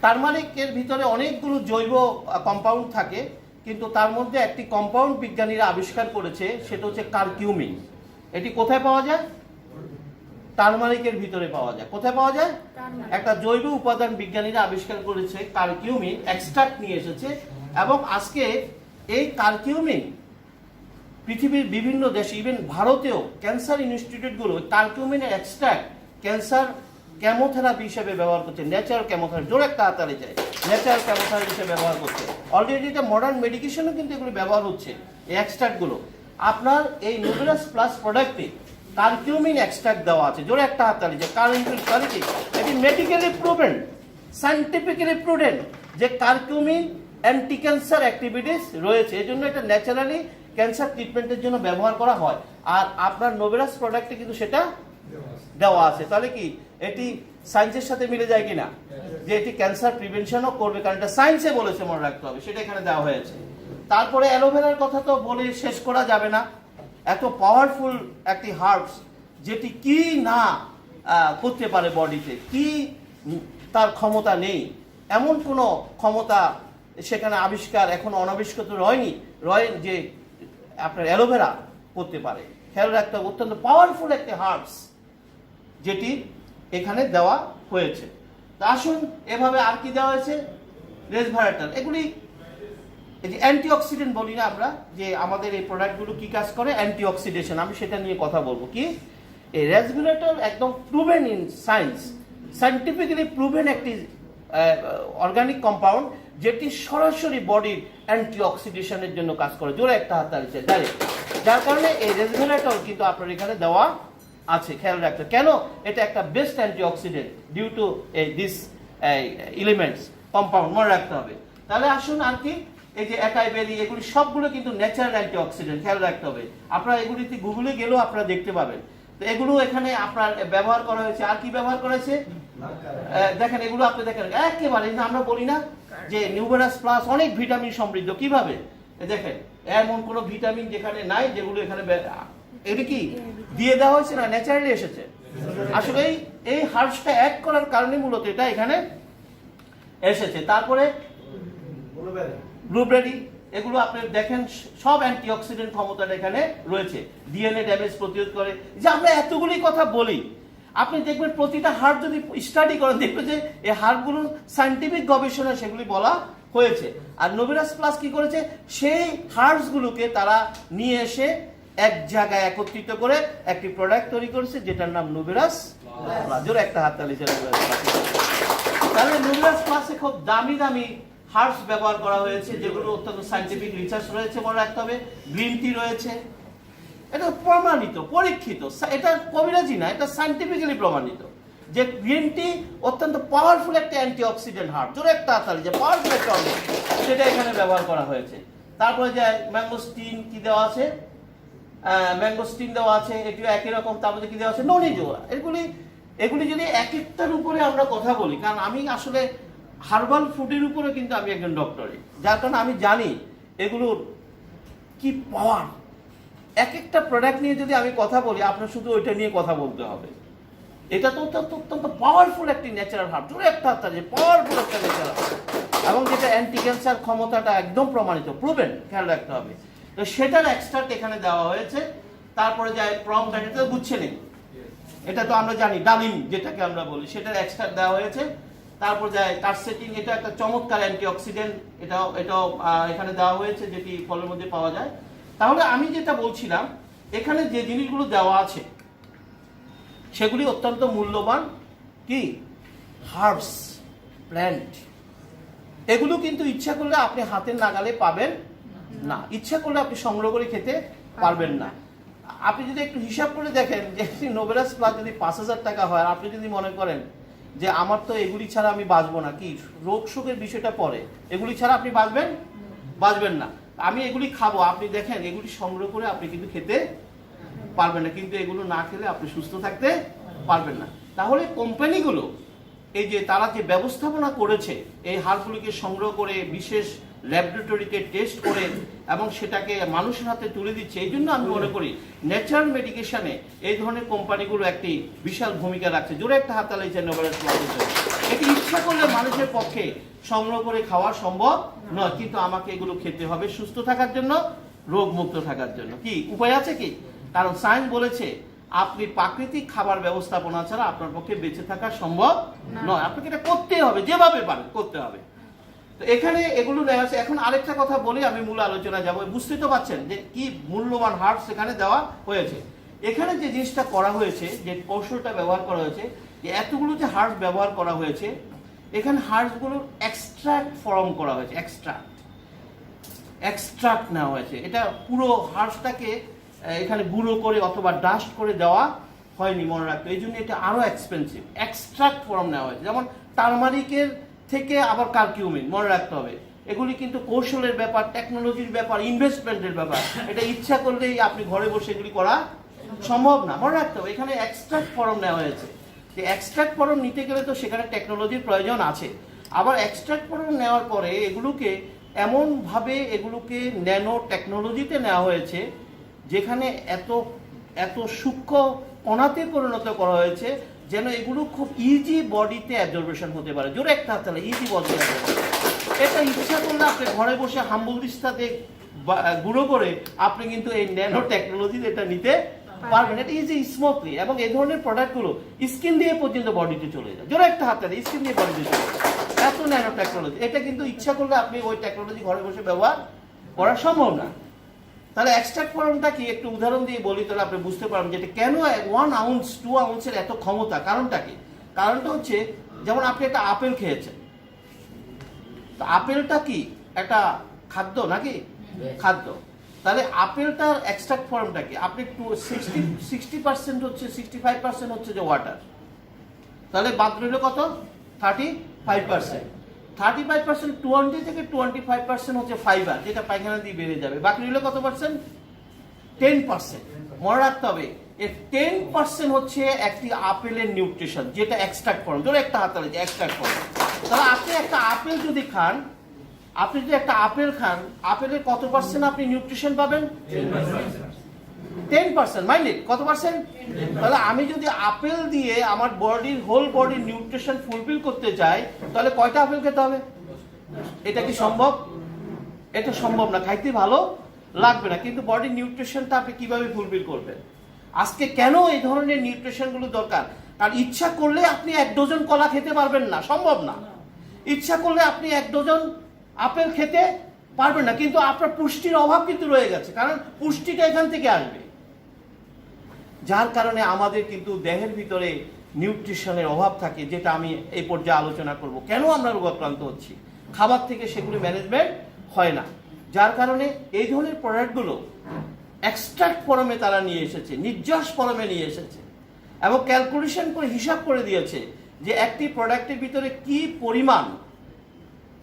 টারমারিকের ভিতরে অনেকগুলো জৈব কম্পাউন্ড থাকে, কিন্তু তার মধ্যে একটি কম্পাউন্ড বিজ্ঞানীরা আবিষ্কার করেছে, সেটা হচ্ছে কারকিউমিন। এটি কোথায় পাওয়া যায়? টারমারিকের ভিতরে পাওয়া যায়। কোথায় পাওয়া যায়? একটা জৈব উপাদান বিজ্ঞানীরা আবিষ্কার করেছে, কারকিউমিন এক্সট্রাক্ট নিয়ে এসেছে। এবং আজকে এই কারকিউমিন পৃথিবীর বিভিন্ন দেশে, ইভেন ভারতেও ক্যান্সার ইনস্টিটিউটগুলো কারকিউমিনের এক্সট্রাক্ট ক্যান্সার কেমোথেরাপি হিসেবে ব্যবহার করছে। ন্যাচারাল কেমোথেরাপি, জোরে একটা হাতালে যায়, ন্যাচারাল কেমোথেরাপি হিসেবে ব্যবহার করছে। অলরেডি এটা মডার্ন মেডিকেশনও কিন্তু এগুলো ব্যবহার হচ্ছে, এই এক্সট্রাক্টগুলো। আপনার এই নোভেরাস প্লাস প্রোডাক্টে কারকিউমিন এক্সট্রাক্ট দেওয়া আছে, জোরে একটা হাতালে যায়। কারকিউমিন এটি মেডিকেলি প্রুভেন, সায়েন্টিফিক্যালি প্রুভেন যে কারকিউমিন অ্যান্টি ক্যান্সার অ্যাক্টিভিটিস রয়েছে। এই জন্য এটা ন্যাচারালি ক্যান্সার ট্রিটমেন্টের জন্য ব্যবহার করা হয়। আর আপনার নোভেরাস প্রোডাক্টে কিন্তু সেটা দেওয়া আছে। তাহলে কি এটি সায়েন্সের সাথে মিলে যায় কিনা, যে এটি ক্যান্সার প্রিভেনশনও করবে, কারণ এটা সায়েন্সে বলেছে, মনে রাখতে হবে, সেটা এখানে দেওয়া হয়েছে। তারপরে অ্যালোভেরার কথা তো বলে শেষ করা যাবে না। এত পাওয়ারফুল একটি হার্বস, যেটি কি না করতে পারে বডিতে, কি তার ক্ষমতা নেই, এমন কোনো ক্ষমতা সেখানে আবিষ্কার এখন অনাবিষ্কৃত রয় যে আপনার অ্যালোভেরা করতে পারে। খেয়াল রাখতে হবে, অত্যন্ত পাওয়ারফুল একটি হার্বস যেটি এখানে দেওয়া হয়েছে। তা আসুন, এভাবে আর কি দেওয়া হয়েছে, রেসভারেটর। এগুলি এই যে অ্যান্টিঅক্সিডেন্ট বলি না আমরা, যে আমাদের এই প্রোডাক্টগুলো কি কাজ করে, অ্যান্টিঅক্সিডেশন, আমি সেটা নিয়ে কথা বলবো। কি এই রেসভারেটর একদম proven in science, scientifically proven একটি অর্গানিক কম্পাউন্ড, যেটি সরাসরি বডির অ্যান্টিঅক্সিডেশনের জন্য কাজ করে। জোরে একটা হাত তালিছে ডাইরেক্ট। যার কারণে এই রেসভারেটর কিন্তু আপনার এখানে দেওয়া আছে। খেয়াল রাখতে, কেন এটা একটা best antioxidant due to this elements compound, মনে রাখতে হবে। তাহলে আসুন আর কি, এই যে একাই বেরি, এগুলি সবগুলো কিন্তু ন্যাচারাল অ্যান্টিঅক্সিডেন্ট, খেয়াল রাখতে হবে। আপনারা এগুলিতে গুগলে গেলেও আপনারা দেখতে পাবেন। তো এগুলো এখানে আপনার ব্যবহার করা হয়েছে। আর কি ব্যবহার করা হয়েছে দেখেন, এগুলো আপনি দেখেন একেবারে, আমরা বলি না যে নিউভেরাস প্লাস অনেক ভিটামিন সমৃদ্ধ, কিভাবে দেখেন, এমন কোনো ভিটামিন যেখানে নাই, যেগুলো এখানে এটা কি দিয়ে দেওয়া হয়েছে না, ন্যাচারালি এসেছে। আসলে এই হার্বসটা অ্যাড করার কারণে মূলত এটা এখানে এসেছে। তারপরে ব্লুবেরি, এগুলো আপনি দেখেন সব অ্যান্টিঅক্সিডেন্ট ক্ষমতাটা এখানে রয়েছে, ডিএনএ ড্যামেজ প্রতিরোধ করে। যে আমরা এতগুলি কথা বলি, আপনি দেখবেন প্রতিটা হার্ব যদি স্টাডি করেন, দেখবেন যে এই হার্বগুলো সায়েন্টিফিক গবেষণায় সেগুলি বলা হয়েছে। আর নোভেরাস প্লাস কি করেছে, সেই হার্বসগুলোকে তারা নিয়ে এসে এক জায়গায় একত্রিত করে একটি প্রোডাক্ট তৈরি করেছে, যেটার নাম নোভেরাস প্লাস। জোরে একটা হাত তালি। তাহলে নোভেরাস প্লাসে খুব দামি দামি হার্বস ব্যবহার করা হয়েছে, যেগুলো অত্যন্ত সায়েন্টিফিক রিসার্চ রয়েছে, মনে রাখতে হবে। গ্রিন টি রয়েছে, এটা প্রমাণিত, পরীক্ষিত, এটা কবিরাজি না, এটা সায়েন্টিফিক্যালি প্রমাণিত যে গ্রিন টি অত্যন্ত পাওয়ারফুল একটা অ্যান্টিঅক্সিডেন্ট হার্ব। জোরে একটা হাততালি, যে পাওয়ারফুল একটা অর্গান, সেটা এখানে ব্যবহার করা হয়েছে। তারপরে যে ম্যাঙ্গোস্টিন কি দেওয়া আছে, ম্যাঙ্গোস্টিন দেওয়া আছে, এটিও একই রকম। তারপরে কি দেওয়া আছে, ননি জোয়া। এগুলি যদি এক একটার উপরে আমরা কথা বলি, কারণ আমি আসলে হার্বাল ফুডের উপরে কিন্তু আমি একজন ডক্টরই, যার কারণে আমি জানি এগুলোর কি পাওয়ার। এক একটা প্রোডাক্ট নিয়ে যদি আমি কথা বলি, আপনার শুধু ওইটা নিয়ে কথা বলতে হবে। এটা তো অত্যন্ত পাওয়ারফুল একটি ন্যাচারাল হার্ব, জোরে একটা হাত তালি, পাওয়ারফুল একটা ন্যাচারাল হার্ব, এবং যেটা অ্যান্টি ক্যান্সার ক্ষমতাটা একদম প্রমাণিত, প্রুভেন, খেয়াল রাখতে হবে। তো সেটার এক্সট্রাক্ট এখানে দেওয়া হয়েছে। তারপরে যায় প্রম, এটা বুঝছে নেই, এটা তো আমরা জানি, ডালিম যেটাকে আমরা বলি, সেটার এক্সট্রাক্ট দেওয়া হয়েছে। তারপর যায় কার্সেটিন, এটা একটা চমৎকার অ্যান্টিঅক্সিডেন্ট, এটাও এখানে দেওয়া হয়েছে, যেটি ফলের মধ্যে পাওয়া যায়। তাহলে আমি যেটা বলছিলাম, এখানে যে জিনিসগুলো দেওয়া আছে সেগুলি অত্যন্ত মূল্যবান কি হার্বস, প্ল্যান্ট। এগুলো কিন্তু ইচ্ছা করলে আপনি হাতের নাগালে পাবেন না, ইচ্ছা করলে আপনি সংগ্রহ করে খেতে পারবেন না। আপনি যদি একটু হিসাব করে দেখেন যে নোভেরাস প্লাস যদি 5,000 টাকা হয়, আপনি যদি মনে করেন যে আমার তো এগুলি ছাড়া আমি বাঁচবো না, কি রোগ শোকের বিষয়টা পরে, এগুলি ছাড়া আপনি বাঁচবেন না, আমি এগুলি খাবো, আপনি দেখেন এগুলি সংগ্রহ করে আপনি কিন্তু খেতে পারবেন না, কিন্তু এগুলো না খেলে আপনি সুস্থ থাকতে পারবেন না। তাহলে কোম্পানিগুলো এই যে তারা যে ব্যবস্থাপনা করেছে এই হাড়গুলিকে সংগ্রহ করে বিশেষ ল্যাবরেটরিতে টেস্ট করে এবং সেটাকে মানুষের হাতে তুলে দিচ্ছে, এই জন্য আমি মনে করি ন্যাচারাল মেডিকেশনে এই ধরনের কোম্পানিগুলো একটি বিশাল ভূমিকা রাখছে। জোরে একটা হাততালি চাই নোবেল প্রাইজের জন্য। এটি ইচ্ছা করলে মানুষের পক্ষে সংগ্রহ করে খাওয়া সম্ভব নয়, কিন্তু আমাকে এগুলো খেতে হবে সুস্থ থাকার জন্য, রোগ মুক্ত থাকার জন্য। কি উপায় আছে কি? কারণ সায়েন্স বলেছে আপনি প্রাকৃতিক খাবার ব্যবস্থাপনা ছাড়া আপনার পক্ষে বেঁচে থাকা সম্ভব নয়, আপনাকে এটা করতে হবে, যেভাবে পারেন করতে হবে। তো এখানে এগুলো নেওয়া আছে। এখন আরেকটা কথা বলি, আমি মূল আলোচনা যাবো। বুঝতে তো পারছেন যে কি মূল্যবান হার্টস এখানে দেওয়া হয়েছে। এখানে যে জিনিসটা করা হয়েছে, যে কৌশলটা ব্যবহার করা হয়েছে, যে এতগুলো যে হার্টস ব্যবহার করা হয়েছে, এখানে হার্টসগুলোর এক্সট্রাক্ট ফর্ম করা হয়েছে। এক্সট্রাক্ট নেওয়া হয়েছে। এটা পুরো হার্টসটাকে এখানে গুঁড়ো করে অথবা ডাস্ট করে দেওয়া হয়নি, মনে রাখতে। এই জন্য এটা আরো এক্সপেন্সিভ। এক্সট্রাক্ট ফর্ম নেওয়া হয়েছে, যেমন টারমারিকের থেকে আবার কারকিউমিন, মনে রাখতে হবে। এগুলি কিন্তু কৌশলের ব্যাপার, টেকনোলজির ব্যাপার, ইনভেস্টমেন্টের ব্যাপার। এটা ইচ্ছা করলেই আপনি ঘরে বসে এগুলি করা সম্ভব না, মনে রাখতে হবে। এখানে এক্সট্রাক্ট ফর্ম নেওয়া হয়েছে। যে এক্সট্রাক্ট ফর্ম নিতে গেলে তো সেখানে টেকনোলজির প্রয়োজন আছে। আবার এক্সট্রাক্ট ফর্ম নেওয়ার পরে এগুলোকে এমনভাবে এগুলোকে ন্যানো টেকনোলজিতে নেওয়া হয়েছে, যেখানে এত সূক্ষ্ম কণাতে পরিণত করা হয়েছে যেন এগুলো খুব ইজি বডিতে অ্যাবজর্বেশন হতে পারে। জোরে একটা হাত তাহলে ইজি বডি। এটা ইচ্ছা করলে আপনি ঘরে বসে হাম্বল দিস্তাতে গুঁড়ো করে আপনি কিন্তু এই ন্যানো টেকনোলজি এটা নিতে পারবেন। এটা ইজি স্মুথলি। এবং এই ধরনের প্রোডাক্টগুলো স্কিন দিয়ে পর্যন্ত বডিতে চলে যায়। জোরে একটা হাত তাহলে স্কিন দিয়ে বডিতে চলে যায়। এত ন্যানো টেকনোলজি। এটা কিন্তু ইচ্ছা করলে আপনি ওই টেকনোলজি ঘরে বসে ব্যবহার করা সম্ভব না। তাহলে এক্সট্রাক্ট ফর্মটা কি একটু উদাহরণ দিয়ে বলি, তাহলে আপনি বুঝতে পারবেন যে কেন 1 আউন্স 2 আউন্সের এত ক্ষমতা। কারণটা কি? কারণটা হচ্ছে, যেমন আপনি একটা আপেল খেয়েছেন, তো আপেলটা কি একটা খাদ্য নাকি? খাদ্য। তাহলে আপেলটার এক্সট্রাক্ট ফর্মটা কি? আপনি 60% হচ্ছে, 65% হচ্ছে যে ওয়াটার। তাহলে বাদ রইল কত? 35%। 35% 20 থেকে 25% হচ্ছে ফাইবার, যেটা পায়খানা দিয়ে বেড়ে যাবে। বাকি রইল কত পার্সেন্ট? 10%। মনে রাখতে হবে, এর 10% হচ্ছে একটি আপেলের নিউট্রিশন, যেটা এক্সট্রাক্ট ফর্ম। ধরো একটা হাত তাহলে এক্সট্রাক্ট ফর্ম। তাহলে আপনি একটা আপেল যদি খান, আপেলের কত পার্সেন্ট আপনি নিউট্রিশন পাবেন? 10%। মাইন্ড ইট, কত পার্সেন্ট? তাহলে আমি যদি আপেল দিয়ে আমার বডির হোল বডির নিউট্রিশন ফুলফিল করতে চাই, তাহলে কয়টা আপেল খেতে হবে? এটা কি সম্ভব? এটা সম্ভব না, খাইতে ভালো লাগবে না। কিন্তু বডির নিউট্রিশনটা আপনি কিভাবে ফুলফিল করবেন? আজকে কেন এই ধরনের নিউট্রিশনগুলো দরকার? কারণ ইচ্ছা করলে আপনি 1 ডজন কলা খেতে পারবেন না, সম্ভব না। ইচ্ছা করলে আপনি 1 ডজন আপেল খেতে পারবেন না, কিন্তু আপনার পুষ্টির অভাব কিন্তু রয়ে গেছে, কারণ পুষ্টিটা এখান থেকে আসবে। যার কারণে আমাদের কিন্তু দেহের ভিতরে নিউট্রিশনের অভাব থাকে, যেটা আমি এই পর্যায়ে আলোচনা করব। কেন আমরা রোগাক্রান্ত হচ্ছি? খাবার থেকে সেগুলো ম্যানেজমেন্ট হয় না। যার কারণে এই ধরনের প্রোডাক্টগুলো এক্সট্রাক্ট ফর্মে তারা নিয়ে এসেছে, নির্যাস ফর্মে নিয়ে এসেছে, এবং ক্যালকুলেশন করে হিসাব করে দিয়েছে যে একটি প্রোডাক্টের ভিতরে কি পরিমাণ,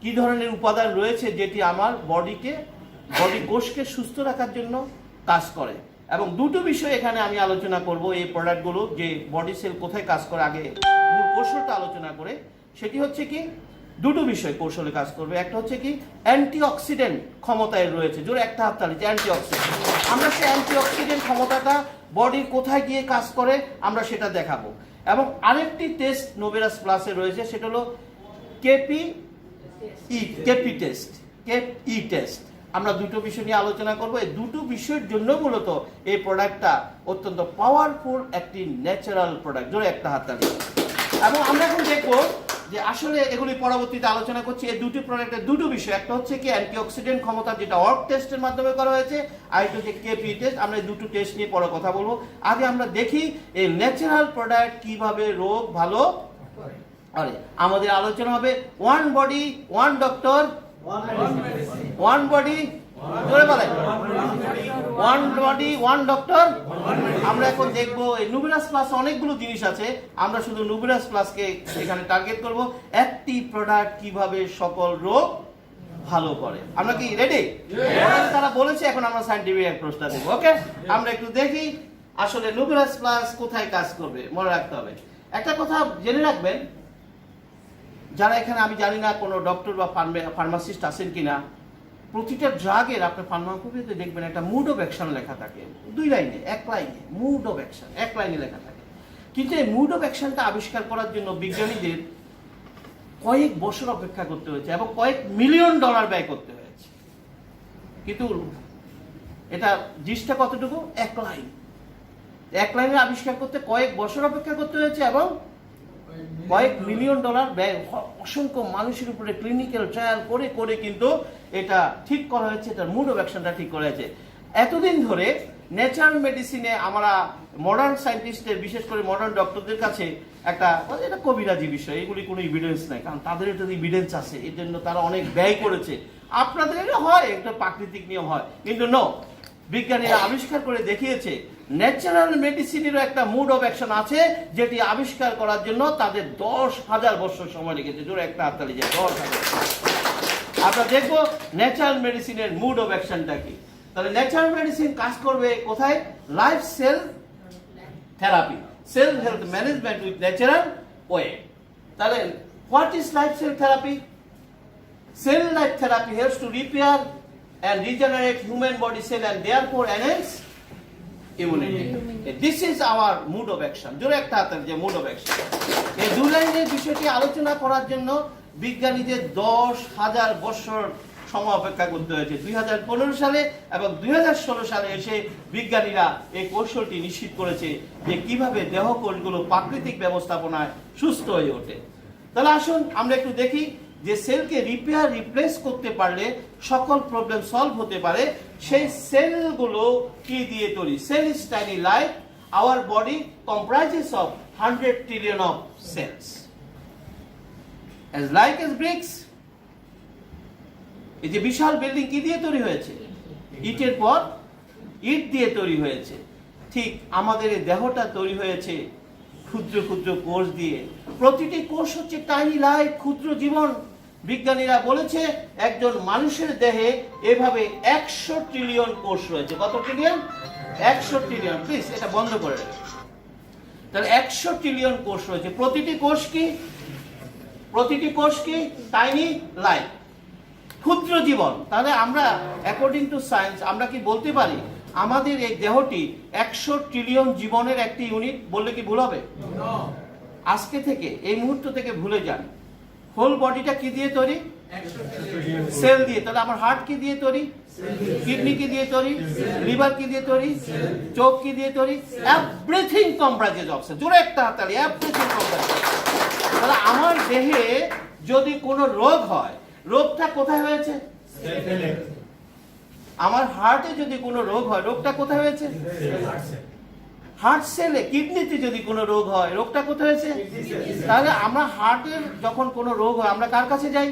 কি ধরনের উপাদান রয়েছে, যেটি আমার বডি কোষকে সুস্থ রাখার জন্য কাজ করে। এবং দুটো বিষয় এখানে আমি আলোচনা করব, এই প্রোডাক্টগুলো যে বডি সেল কোথায় কাজ করে, আগে মূল কৌশলটা আলোচনা করে। সেটি হচ্ছে কি, দুটো বিষয় কৌশলে কাজ করবে। একটা হচ্ছে কি, অ্যান্টিঅক্সিডেন্ট ক্ষমতায় রয়েছে। জোরে একটা হাত তালি, অ্যান্টিঅক্সিডেন্ট। আমরা সেই অ্যান্টিঅক্সিডেন্ট ক্ষমতাটা বডির কোথায় গিয়ে কাজ করে আমরা সেটা দেখাবো। এবং আরেকটি টেস্ট নোভেরাস প্লাসে রয়েছে, সেটা হলো কেপি টেস্ট। আমরা দুটো বিষয় নিয়ে আলোচনা করব। এই দুটো বিষয়ের জন্য মূলত এই প্রোডাক্টটা অত্যন্ত পাওয়ারফুল একটি ন্যাচারাল প্রোডাক্ট। জোরে একটা হাত তালি। এবং আমরা এখন দেখবো যে আসলে এগুলি পরবর্তীতে আলোচনা করছি। এই দুটি প্রোডাক্টের দুটো বিষয়, একটা হচ্ছে কি অ্যান্টিঅক্সিডেন্ট ক্ষমতা, যেটা অর্ক টেস্টের মাধ্যমে করা হয়েছে, আর একটা হচ্ছে কেপি টেস্ট। আমরা এই দুটো টেস্ট নিয়ে পরে কথা বলবো। আগে আমরা দেখি এই ন্যাচারাল প্রোডাক্ট কিভাবে রোগ ভালো করে। আমাদের আলোচনা হবে one body one doctor one body, জোরে বলেন, ওয়ান বডি ওয়ান ডক্টর। আমরা এখন দেখবো এই নুবিরাস প্লাস অনেকগুলো জিনিস আছে, আমরা শুধু নুবিরাস প্লাসকে এখানে টার্গেট করব। একটি প্রোডাক্ট কিভাবে সকল রোগ ভালো করে। আমরা কি রেডি? তারা বলেছে, এখন আমরা সায়েন্টিফিক অ্যাপ্রোচটা দেবো। ওকে, আমরা একটু দেখি আসলে নুবিরাস প্লাস কোথায় কাজ করবে। মনে রাখতে হবে একটা কথা, জেনে রাখবেন যারা এখানে, আমি জানি না কোনো ডক্টর বা ফার্মাসিস্ট আছেন কিনা, প্রতিটা ড্রাগের আপনার ফার্মাকোপিতে দেখবেন একটা মুড অফ অ্যাকশন লেখা থাকে, 2 লাইনে, 1 লাইনে মুড অফ অ্যাকশন 1 লাইনে লেখা থাকে। কিন্তু এই মুড অফ অ্যাকশনটা আবিষ্কার করার জন্য বিজ্ঞানীদের কয়েক বছর অপেক্ষা করতে হয়েছে এবং কয়েক মিলিয়ন ডলার ব্যয় করতে হয়েছে। কিন্তু এটা জিনিসটা কতটুকু? 1 লাইন। 1 লাইনের আবিষ্কার করতে কয়েক বছর অপেক্ষা করতে হয়েছে এবং কয়েক মিলিয়ন ডলার ব্যয়, অসংখ্য মানুষের উপরে ক্লিনিক্যাল ট্রায়াল করে করে কিন্তু এটা ঠিক করা হয়েছে, এটার মুড অফ অ্যাকশনটা ঠিক করা হয়েছে। এতদিন ধরে ন্যাচারাল মেডিসিনে আমরা মডার্ন সায়েন্টিস্টদের, বিশেষ করে মডার্ন ডক্টরদের কাছে এটা কবিরাজি বিষয়, এগুলি কোনো ইভিডেন্স নাই, কারণ তাদের এটা ইভিডেন্স আছে, এর জন্য তারা অনেক ব্যয় করেছে। আপনাদের এটা হয়, একটা প্রাকৃতিক নিয়ম হয়, কিন্তু নো, বিজ্ঞানীরা আবিষ্কার করে দেখিয়েছে ন্যাচারাল মেডিসিনেরও একটা মুড অফ অ্যাকশন আছে, যেটি আবিষ্কার করার জন্য তাদের 10,000 বছর সময় লেগেছে। জোরে একটা হাততালি যায়, 10,000। আমরা দেখবো ন্যাচারাল মেডিসিনের মুড অফ অ্যাকশনটা কি। তাহলে ন্যাচারাল মেডিসিন কাজ করবে কোথায়? Life cell therapy, cell health management with natural way. তাহলে what is life cell therapy? Cell life therapy helps to repair and regenerate human body cell and therefore enhance immunity. This is our mood of action. জোরে একটা হাতের যে mood of action। এই দুই লাইনের বিষয়টি আলোচনা করার জন্য বিজ্ঞানীদের 10,000 বছর সময় অপেক্ষা করতে হয়েছে। 2015 সালে এবং 2016 সালে এসে বিজ্ঞানীরা এই কৌশলটি নিশ্চিত করেছে যে কিভাবে দেহ কোষগুলো প্রাকৃতিক ব্যবস্থাপনায় সুস্থ হয়ে ওঠে। তাহলে আসুন আমরা একটু দেখি যে সেলকে রিপেয়ার, রিপ্লেস করতে পারলে সকল প্রবলেম সলভ হতে পারে। সেই সেলগুলো কি দিয়ে তৈরি? Cell is tiny like our body comprises of 100 trillion of cells. As like as bricks, এই যে বিশাল বিল্ডিং কি দিয়ে তৈরি হয়েছে? ইটের পর ইট দিয়ে তৈরি হয়েছে। ঠিক আমাদের এই দেহটা তৈরি হয়েছে ক্ষুদ্র ক্ষুদ্র কোষ দিয়ে। প্রতিটি কোষ হচ্ছে টাইনি লাইফ, ক্ষুদ্র জীবন। বিজ্ঞানীরা বলেছে একজন মানুষের দেহে এভাবে 100 ট্রিলিয়ন কোষ রয়েছে। কত ট্রিলিয়ন? 100 ট্রিলিয়ন। প্লিজ এটা বন্ধ করে দেবেন। তাহলে 100 ট্রিলিয়ন কোষ রয়েছে। প্রতিটি কোষ কি টাইনি লাইফ, ক্ষুদ্র জীবন। তাহলে আমরা অ্যাকর্ডিং টু সায়েন্স আমরা কি বলতে পারি আমাদের এই দেহটি 100 ট্রিলিয়ন জীবনের একটি ইউনিট? বললে কি ভুল হবে? আজকে থেকে, এই মুহূর্ত থেকে ভুলে যান। হোল বডিটা কি দিয়ে তৈরি? সেল দিয়ে। তাহলে আমার হার্ট কি দিয়ে তৈরি? কিডনি কি দিয়ে তৈরি? লিভার কি দিয়ে তৈরি? চোখ কি দিয়ে তৈরি? Everything comprises of cell. জোরে একটা হাততালি, এভরিথিং কম্প্রাইজেস। তাহলে আমার দেহে যদি কোনো রোগ হয়, রোগটা কোথায় হয়েছে? আমার হার্টে যদি কোনো রোগ হয়, রোগটা কোথায় হয়েছে? হার্ট সেলে। কিডনিতে যদি কোনো রোগ হয়, রোগটা কোথায় হয়েছে? তাহলে আমরা হার্টের যখন কোনো রোগ হয় আমরা কার কাছে যাই?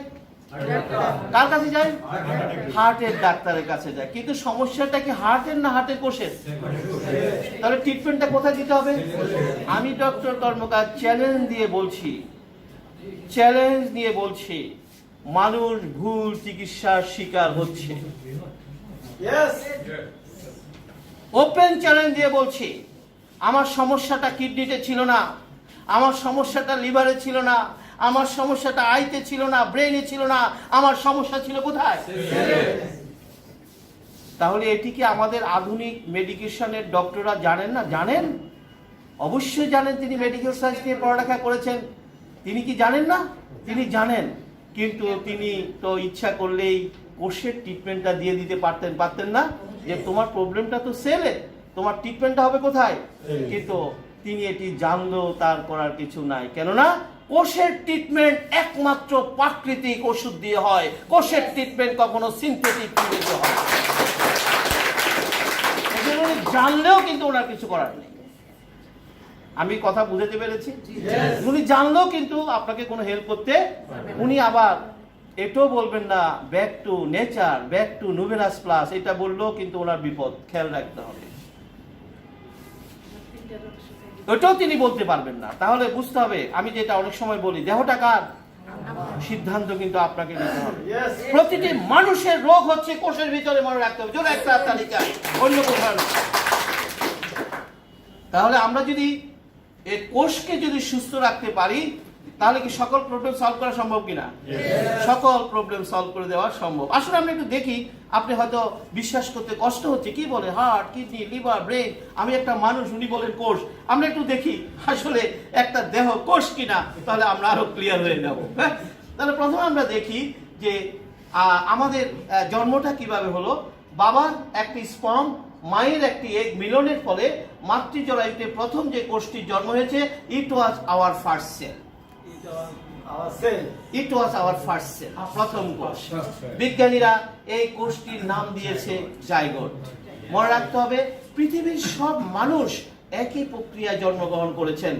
কার কাছে যাই? হার্টের ডাক্তারের কাছে যাই। কিন্তু সমস্যাটা কি হার্টের না হার্টের কোষের? তাহলে ট্রিটমেন্টটা কোথায় দিতে হবে? আমি ডক্টর কর্মকার চ্যালেঞ্জ নিয়ে বলছি মানুষ ভুল চিকিৎসার শিকার হচ্ছে। ওপেন চ্যালেঞ্জ দিয়ে বলছি, আমার সমস্যাটা কিডনিতে ছিল না, আমার সমস্যাটা লিভারে ছিল না, আমার সমস্যাটা আইতে ছিল না, ব্রেইনে ছিল না, আমার সমস্যা ছিল কোথায়? তাহলে এটি কি আমাদের আধুনিক মেডিকেশনের ডক্টররা জানেন না? জানেন, অবশ্যই জানেন। তিনি মেডিকেল সায়েন্স নিয়ে পড়ালেখা করেছেন। তিনি কি জানেন না? তিনি জানেন। কিন্তু তিনি তো ইচ্ছা করলেই কোষের ট্রিটমেন্টটা দিয়ে দিতে পারতেন না, যে তোমার প্রবলেমটা তো সেলে, তোমার ট্রিটমেন্টটা হবে কোথায়? কিন্তু তিনি এটি জানলেও তার করার কিছু নাই। কেননা কোষের ট্রিটমেন্ট একমাত্র প্রাকৃতিক ওষুধ দিয়ে হয়। কোষের ট্রিটমেন্ট কখনো সিনথেটিক দিয়ে হয়। জানলেও কিন্তু ওনার কিছু করার নেই। আমি কথা বুঝাতে পেরেছি? উনি জানলেও কিন্তু আপনাকে কোনো হেল্প করতে, উনি আবার এটাও বলবেন না back to nature, back to nucleus plus, এটা বললেও কিন্তু ওনার বিপদ, খেয়াল রাখতে হবে। ওটাও তিনি বলতে পারবেন না। তাহলে বুঝতে হবে, আমি যেটা অনেক সময় বলি, দেহটা কার? সিদ্ধান্ত কিন্তু আপনাকে নিতে হবে। প্রতিটি মানুষের রোগ হচ্ছে কোষের ভিতরে, মনে রাখতে হবে। জোরে একটা তালিকা, অন্য কোথাও না। তাহলে আমরা যদি এই কোষকে যদি সুস্থ রাখতে পারি, তাহলে কি সকল প্রবলেম সলভ করা সম্ভব কিনা? সকল প্রবলেম সলভ করে দেওয়া সম্ভব। আসলে আমরা একটু দেখি, আপনি হয়তো বিশ্বাস করতে কষ্ট হচ্ছে, কি বলে হার্ট, কিডনি, লিভার, ব্রেন, আমি একটা মানুষ, উনি বলেন কোষ। আমরা একটু দেখি আসলে একটা দেহ কোষ কিনা, তাহলে আমরা আরো ক্লিয়ার হয়ে যাব। তাহলে প্রথমে আমরা দেখি যে আমাদের জন্মটা কিভাবে হলো। বাবার একটি স্পার্ম, মায়ের একটি এগ মিলনের ফলে মাতৃজরায়ুতে প্রথম যে কোষটির জন্ম হয়েছে, it was our first cell. It was our first cell, প্রথম কোষ। বিজ্ঞানীরা এই কোষটির নাম দিয়েছে জাইগোট। মনে রাখতে হবে পৃথিবীর সব মানুষ একই প্রক্রিয়ায় জন্মগ্রহণ করেছেন।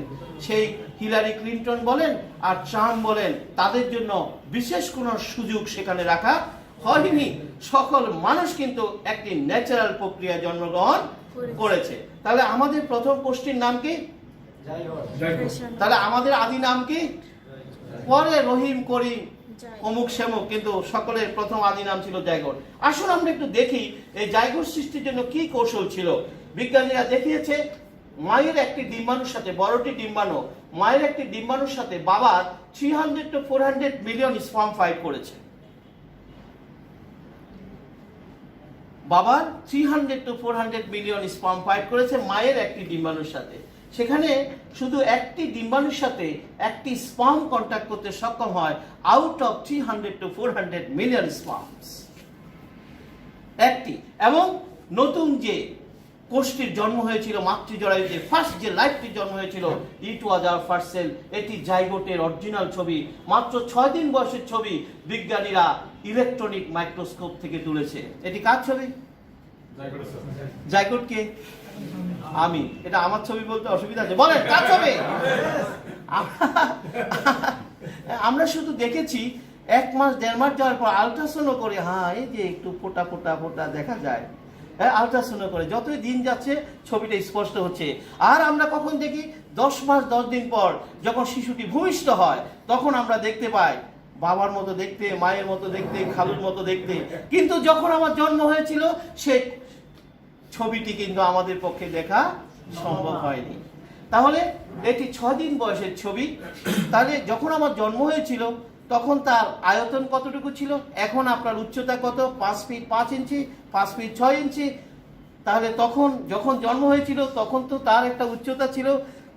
সেই হিলারি ক্লিন্টন বলেন আর ট্রাম্প বলেন, তাদের জন্য বিশেষ কোনো সুযোগ সেখানে রাখা হয়নি। সকল মানুষ কিন্তু একটি ন্যাচারাল প্রক্রিয়ায় জন্মগ্রহণ করেছে। তাহলে আমাদের প্রথম কোষটির নাম কি? তাহলে আমাদের আদি নাম কি? পরে রহিম, করিম, অমুক সেমুক, কিন্তু সকলের প্রথম আদি নাম ছিল জাইগোট। আসুন আমরা একটু দেখি এই জাইগোট সৃষ্টির জন্য কি কৌশল ছিল। বিজ্ঞানীরা দেখিয়েছে মায়ের একটি ডিম্বাণুর সাথে, বড়টি ডিম্বাণু, মায়ের একটি ডিম্বাণুর সাথে বাবার 300 to 400 মিলিয়ন স্পার্ম ফাইট করেছে। বাবার 300 to 400 মিলিয়ন স্পার্ম ফাইট করেছে মায়ের একটি ডিম্বাণুর সাথে। সেখানে শুধু একটি ডিম্বাণুর সাথে একটি স্পার্ম কন্ট্যাক্ট করতে সক্ষম হয় আউট অফ 300 to 400 মিলিয়ন স্পার্মস, একটি। এবং নতুন যে কোষটির জন্ম হয়েছিল মাতৃজরায়ুতে, ফার্স্ট যে লাইফটির জন্ম হয়েছিল, ইট ওয়াজ আওয়ার ফার্স্ট সেল। এটি জাইগোটের অরিজিনাল ছবি, মাত্র 6 দিন বয়সের ছবি বিজ্ঞানীরা ইলেকট্রনিক মাইক্রোস্কোপ থেকে তুলেছে। এটি কার ছবি? জাইগোট কে? আমি। এটা আমার ছবি বলতে অসুবিধা আছে? বলেন কার ছবি? আমরা শুধু দেখেছি 1 মাস 1.5 মাস যাওয়ার পর আল্ট্রাসাউন্ড করে, হ্যাঁ এই যে একটু ফোটা ফোটা ফোটা দেখা যায়, আল্ট্রাসাউন্ড করে যতই দিন যাচ্ছে ছবিটা স্পষ্ট হচ্ছে। আর আমরা কখন দেখি? 10 মাস 10 দিন পর যখন শিশুটি ভূমিষ্ঠ হয়, তখন আমরা দেখতে পাই বাবার মতো দেখতে, মায়ের মতো দেখতে, খালুর মতো দেখতে। কিন্তু যখন আমার জন্ম হয়েছিল সেই ছবিটি কিন্তু আমাদের পক্ষে দেখা সম্ভব হয়নি। তাহলে এটি 6 দিন বয়সের ছবি। তাহলে যখন আমার জন্ম হয়েছিল তখন তার আয়তন কতটুকু ছিল? এখন আপনার উচ্চতা কত? 5 ফিট 5 ইঞ্চি, 5 ফিট 6 ইঞ্চি। তাহলে তখন যখন জন্ম হয়েছিল তখন তো তার একটা উচ্চতা ছিল।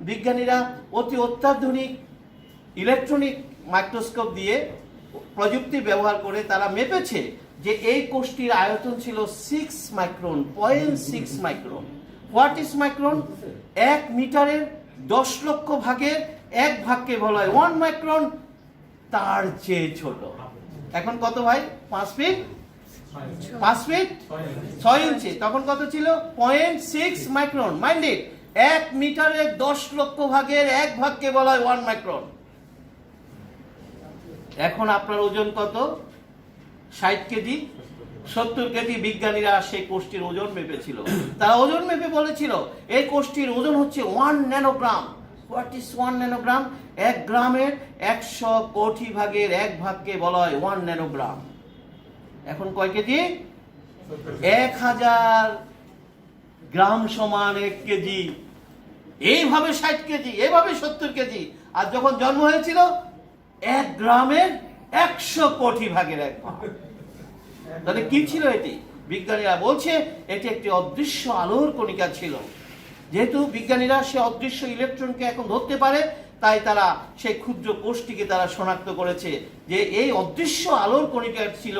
বিজ্ঞানীরা অতি অত্যাধুনিক ইলেকট্রনিক মাইক্রোস্কোপ দিয়ে প্রযুক্তি ব্যবহার করে তারা মেপেছে যে এই কোষটির আয়তন ছিল 6 micron, 0.6 micron. What is micron? 1 মিটারের 10 লক্ষ ভাগের 1 ভাগকে বলা হয় 1 মাইক্রন, তার চেয়ে ছোট। এখন কত ভাই? 5 ফিট 6 ইঞ্চি। তখন কত ছিল? 0.6 মাইক্রন। মাইন্ড ইট, 1 মিটারের 10 লক্ষ ভাগের 1 ভাগকে বলা হয় 1 মাইক্রন। এখন আপনার ওজন কত? 60 কেজি, 70 কেজি। বিজ্ঞানীরা সেই কোষটির ওজন মেপেছিল। তারা ওজন মেপে বলেছিল এই কোষটির ওজন হচ্ছে 1 ন্যানোগ্রাম। What is 1 nanogram? 1 গ্রামের 100 কোটি ভাগের 1 ভাগকে বলা হয় 1 ন্যানোগ্রাম। এখন কয় কেজি? 1000 গ্রাম সমান 1 কেজি। এইভাবে 60 কেজি, এইভাবে 70 কেজি। আর যখন জন্ম হয়েছিল 1 গ্রামের 100 কোটি ভাগের 1 ভাগ। তাহলে কি ছিল এটি? বিজ্ঞানীরা বলছে এটি একটি অদৃশ্য আলোর কণিকা ছিল। যেহেতু বিজ্ঞানীরা সে অদৃশ্য ইলেকট্রনকে এখন ধরতে পারে, তাই তারা সেই ক্ষুদ্র কোষটিকে তারা শনাক্ত করেছে যে এই অদৃশ্য আলোর কণিকা ছিল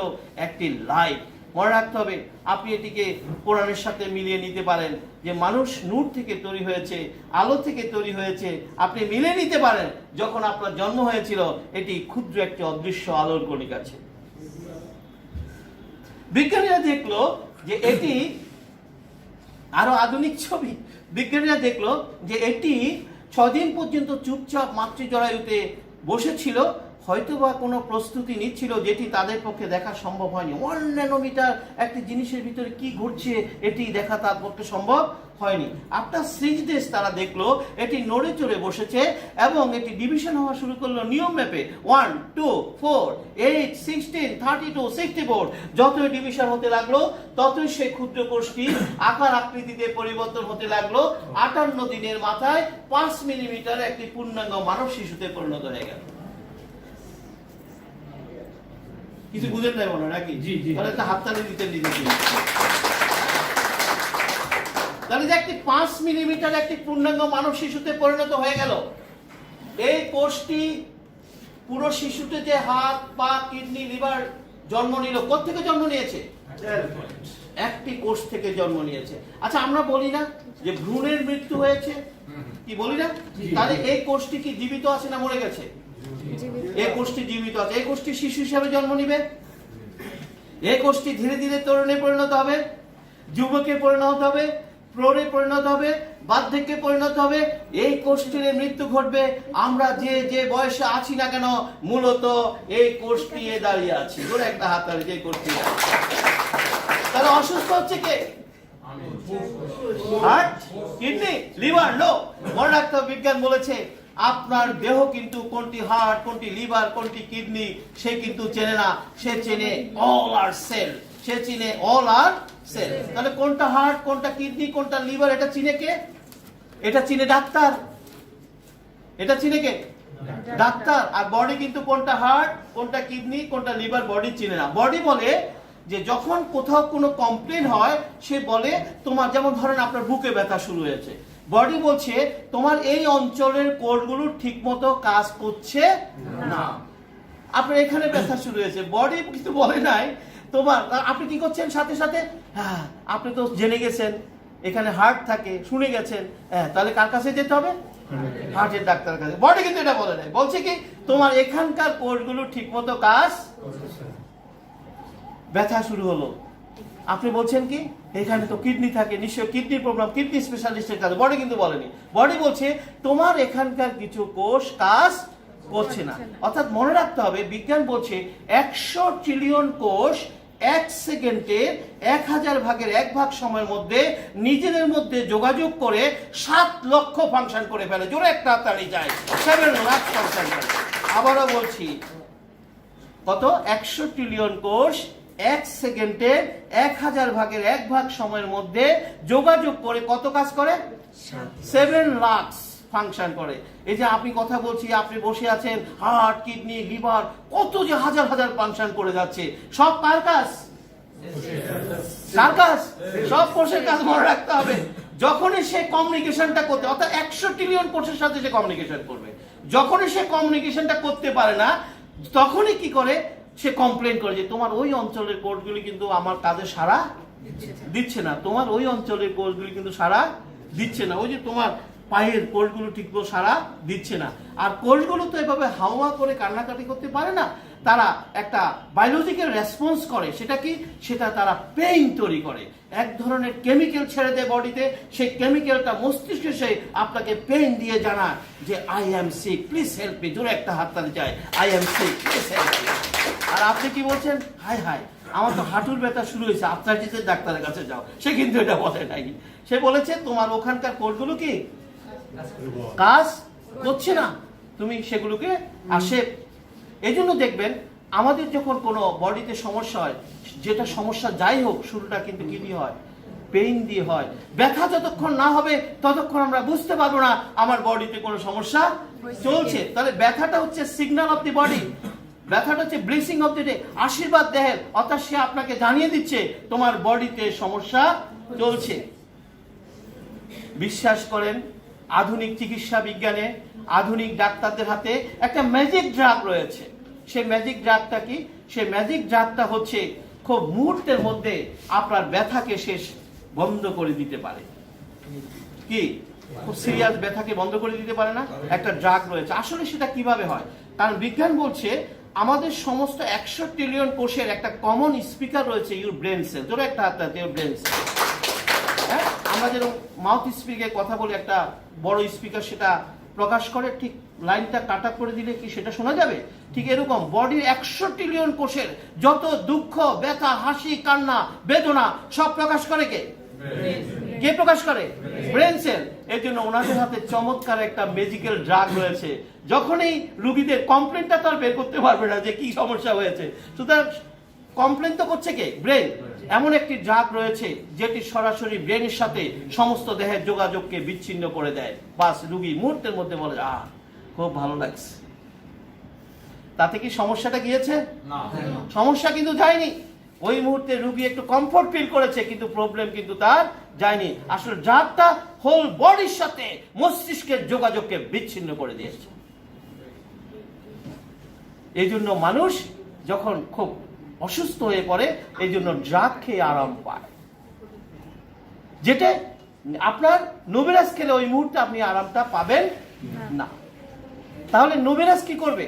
একটি লাইট। মনে রাখতে হবে, আপনি এটিকে কোরআনের সাথে মিলিয়ে নিতে পারেন যে মানুষ নূর থেকে তৈরি হয়েছে, আলো থেকে তৈরি হয়েছে। আপনি মিলিয়ে নিতে পারেন যখন আপনার জন্ম হয়েছিল এটি ক্ষুদ্র একটি অদৃশ্য আলোর কণিকা ছিল। বিজ্ঞানীরা দেখলো যে এটি আরো আধুনিক ছবি। বিজ্ঞানীরা দেখলো যে এটি 6 দিন পর্যন্ত চুপচাপ মাতৃজরায়ুতে বসেছিল, হয়তোবা কোনো প্রস্তুতি নিচ্ছিল যেটি তাদের পক্ষে দেখা সম্ভব হয়নি। 1 ন্যানোমিটার একটি জিনিসের ভিতরে কি ঘটছে এটি দেখা তার পক্ষে সম্ভব হয়নি। আফটার 6 ডেজ তারা দেখলো এটি নড়ে চড়ে বসেছে এবং এটি ডিভিশন হওয়া শুরু করলো নিয়ম মেপে। 1, 2, 4, 8, 16, 32, 64। যতই ডিভিশন হতে লাগলো ততই সেই ক্ষুদ্র কোষটি আকার আকৃতিতে পরিবর্তন হতে লাগলো। 58 দিনের মাথায় 5 মিলিমিটার একটি পূর্ণাঙ্গ মানব শিশুতে পরিণত হয়ে গেল। কিছু বুঝেন নাই মনে নাকি? তাহলে একটা হাততালি দিতেন দিদি। তাহলে যে একটি 5 মিলিমিটার একটি পূর্ণাঙ্গ মানব শিশুতে পরিণত হয়ে গেল। এই কোষটি পুরো শিশুতে যে হাত, পা, কিডনি, লিভার জন্ম নিল, কোত্থেকে জন্ম নিয়েছে? একটি কোষ থেকে জন্ম নিয়েছে। আচ্ছা, আমরা বলি না যে ভ্রূণের মৃত্যু হয়েছে? কি বলি না? তাহলে এই কোষটি কি জীবিত আছে না মরে গেছে? এই কোষটি জীবিত আছে। এই কোষটি শিশু হিসাবে জন্ম নিবে, এই কোষটি ধীরে ধীরে তরুণে পরিণত হবে, যুবকে পরিণত হবে, প্রৌঢ়ে পরিণত হবে, বার্ধক্যে পরিণত হবে। এই কোষটির মৃত্যু ঘটবে। আমরা যে যে বয়সে আছি না কেন, মূলত এই কোষটি দাঁড়িয়ে আছি। ধরে একটা হাত ধরে যে কোষটি, তাহলে অসুস্থ হচ্ছে কে? Heart, kidney, liver. নো, মনে রাখতে হবে, বিজ্ঞান বলেছে আপনার দেহ কিন্তু কোনটি হার্ট, কোনটি লিভার, কোনটি কিডনি সে কিন্তু চেনে না। সে চেনে অল আর সেল, সে চিনে অল আর সেল। তাহলে কোনটা হার্ট, কোনটা কিডনি, কোনটা লিভার, এটা চিনে কে? এটা চিনে ডাক্তার। এটা চিনে কে? ডাক্তার। আর বডি কিন্তু কোনটা হার্ট, কোনটা কিডনি, কোনটা লিভার বডি চিনে না। বডি বলে যে যখন কোথাও কোনো কমপ্লেন হয়, সে বলে তোমার, যেমন ধরেন আপনার বুকে ব্যথা শুরু হয়েছে, বডি বলছে তোমার এই অঞ্চলের কোষগুলো ঠিকমতো কাজ করছে না, আপনার এখানে ব্যথা শুরু হয়েছে। বডি কিন্তু বলে নাই তোমার, আপনি কি করছেন সাথে সাথে, হ্যাঁ আপনি তো জেনে গেছেন এখানে হার্ট থাকে, শুনে গেছেন, হ্যাঁ তাহলে কার কাছে যেতে হবে? হার্টের ডাক্তারের কাছে। বডি কিন্তু এটা বলে নাই, বলছে কি তোমার এখানকার কোষগুলো ঠিকমতো কাজ, ব্যথা শুরু হলো, আপনি বলছেন কি এখানে তো কিডনি থাকে, নিশ্চয়ই কিডনির প্রবলেম, কিডনি স্পেশালিস্টের কাছে। বডি কিন্তু বলেনি, বডি বলছে তোমার এখানকার কিছু কোষ কাজ করছে না। অর্থাৎ মনে রাখতে হবে, বিজ্ঞান বলছে 100 ট্রিলিয়ন কোষ 1 সেকেন্ডে 1000 ভাগের 1 ভাগ সময়ের মধ্যে নিজেদের মধ্যে যোগাযোগ করে 7 লক্ষ ফাংশন করে ফেলে। জোরে একটা তাড়ি যায়, 7 লাখ ফাংশন করে। আবারও বলছি, কত? 100 ট্রিলিয়ন কোষ 1 সেকেন্ডে 1000 ভাগের 1 ভাগ সময়ের মধ্যে যোগাযোগ করে কত কাজ করে? 7 লাখ ফাংশন করে। এই যে আপনি কথা বলছি, আপনি বসে আছেন, হার্ট, কিডনি, লিভার, কত যে হাজার হাজার ফাংশন করে যাচ্ছে, সব কার কাজ? কার কাজ? সব কোষের কাজ। মনে রাখতে হবে, যখনই সে কমিউনিকেশনটা করতে, অর্থাৎ 100 ট্রিলিয়ন কোষের সাথে সে কমিউনিকেশন করবে, যখনই সে কমিউনিকেশনটা করতে পারে না, তখনই কি করে? সে কমপ্লেন করে যে তোমার ওই অঞ্চলের কোষগুলি কিন্তু আমার কাজে সাড়া দিচ্ছে না, তোমার ওই অঞ্চলের কোষগুলি কিন্তু সাড়া দিচ্ছে না, ওই যে তোমার পায়ের কোষগুলো ঠিক মতো সাড়া দিচ্ছে না। আর কোষগুলো তো এভাবে হাওয়া করে কান্নাকাটি করতে পারে না, তারা একটা বায়োলজিক্যাল রেসপন্স করে। সেটা কি? সেটা তারা পেইন তৈরি করে, এক ধরনের কেমিক্যাল ছেড়ে দেয় বডিতে। সেই কেমিক্যালটা মস্তিষ্কে সে আপনাকে পেইন দিয়ে জানায় যে I am sick, please help me. জোরে একটা হাত তালি চাই, I am sick, please help me. আর আপনি কি বলছেন? হাই হাই আমার তো হাঁটুর ব্যথা শুরু হয়েছে, আর্থ্রাইটিসের ডাক্তারের কাছে যাও। সে কিন্তু এটা বলে নাই, সে বলেছে তোমার ওখানকার কোষগুলো কি কাজ করছে না, তুমি সেগুলোকে আসে। এই জন্য দেখবেন আমাদের যখন কোনো বডিতে সমস্যা হয়, যেটা সমস্যা যাই হোক, শুরুটা কিন্তু কি দিয়ে হয়? পেইন দিয়ে হয়। ব্যথা যতক্ষণ না হবে ততক্ষণ আমরা বুঝতে পারবো না আমার বডিতে কোনো সমস্যা চলছে। তাহলে ব্যথাটা হচ্ছে সিগন্যাল অফ দি বডি, ব্যথাটা হচ্ছে ব্লেসিং অফ দি ডে, আশীর্বাদ দেহের। অর্থাৎ সে আপনাকে জানিয়ে দিচ্ছে তোমার বডিতে সমস্যা চলছে। বিশ্বাস করেন, আধুনিক চিকিৎসা বিজ্ঞানে, আধুনিক ডাক্তারদের হাতে একটা ম্যাজিক ড্রাগ রয়েছে। সেই ম্যাজিক ড্রাগটা কি? সেই ম্যাজিক ড্রাগটা হচ্ছে খুব মুহূর্তের মধ্যে আপনার ব্যথাকে শেষ বন্ধ করে দিতে পারে। কি? খুব সিরিয়াস ব্যথাকে বন্ধ করে দিতে পারে না, একটা ড্রাগ রয়েছে। আসলে সেটা কিভাবে হয়? কারণ বিজ্ঞান বলছে আমাদের সমস্ত 100 ট্রিলিয়ন কোষের একটা কমন স্পিকার রয়েছে, ইউর ব্রেন সেল। ধরো একটা হাত, ইউর ব্রেন সেল। হ্যাঁ, আমরা যেরকম মাউথ স্পিকে কথা বলি, একটা বড় স্পিকার সেটা প্রকাশ করে, ঠিক লাইনটা কাটা করে দিলে কি সেটা শোনা যাবে? ঠিক এরকম বডির 100 ট্রিলিয়ন কোষের যত দুঃখ, ব্যথা, হাসি, কান্না, বেদনা সব প্রকাশ করে কে? কে প্রকাশ করে? Brain cell. এর জন্য ওনাদের হাতে চমৎকার একটা ম্যাজিক্যাল ড্রাগ রয়েছে। যখনই রোগীদের কমপ্লেনটা তো আর বের করতে পারবে না যে কি সমস্যা হয়েছে, সুতরাং কমপ্লেন তো করছে কে? ব্রেন। এমন একটি ড্রাগ রয়েছে যেটি সরাসরি ব্রেনের সাথে সমস্ত দেহের যোগাযোগকে বিচ্ছিন্ন করে দেয়। বাস, রোগী মুহূর্তের মধ্যে বলে খুব ভালো লাগছে। তাতে কি সমস্যাটা গিয়েছে? না, সমস্যা কিন্তু যায়নি। ওই মুহূর্তে রোগী একটু কমফোর্ট ফিল করেছে, কিন্তু প্রবলেম কিন্তু তার যায়নি। আসলে ড্রাগটা হোল বডির সাথে মস্তিষ্কের যোগাযোগকে বিচ্ছিন্ন করে দিয়েছে। এই জন্য মানুষ যখন খুব অসুস্থ হয়ে পড়ে, এই জন্য ড্রাগ খেয়ে আরাম পায়, যেটা আপনার নোবেরাস খেলে ওই মুহূর্তে আপনি আরামটা পাবেন না। তাহলে নোভেরাস কি করবে?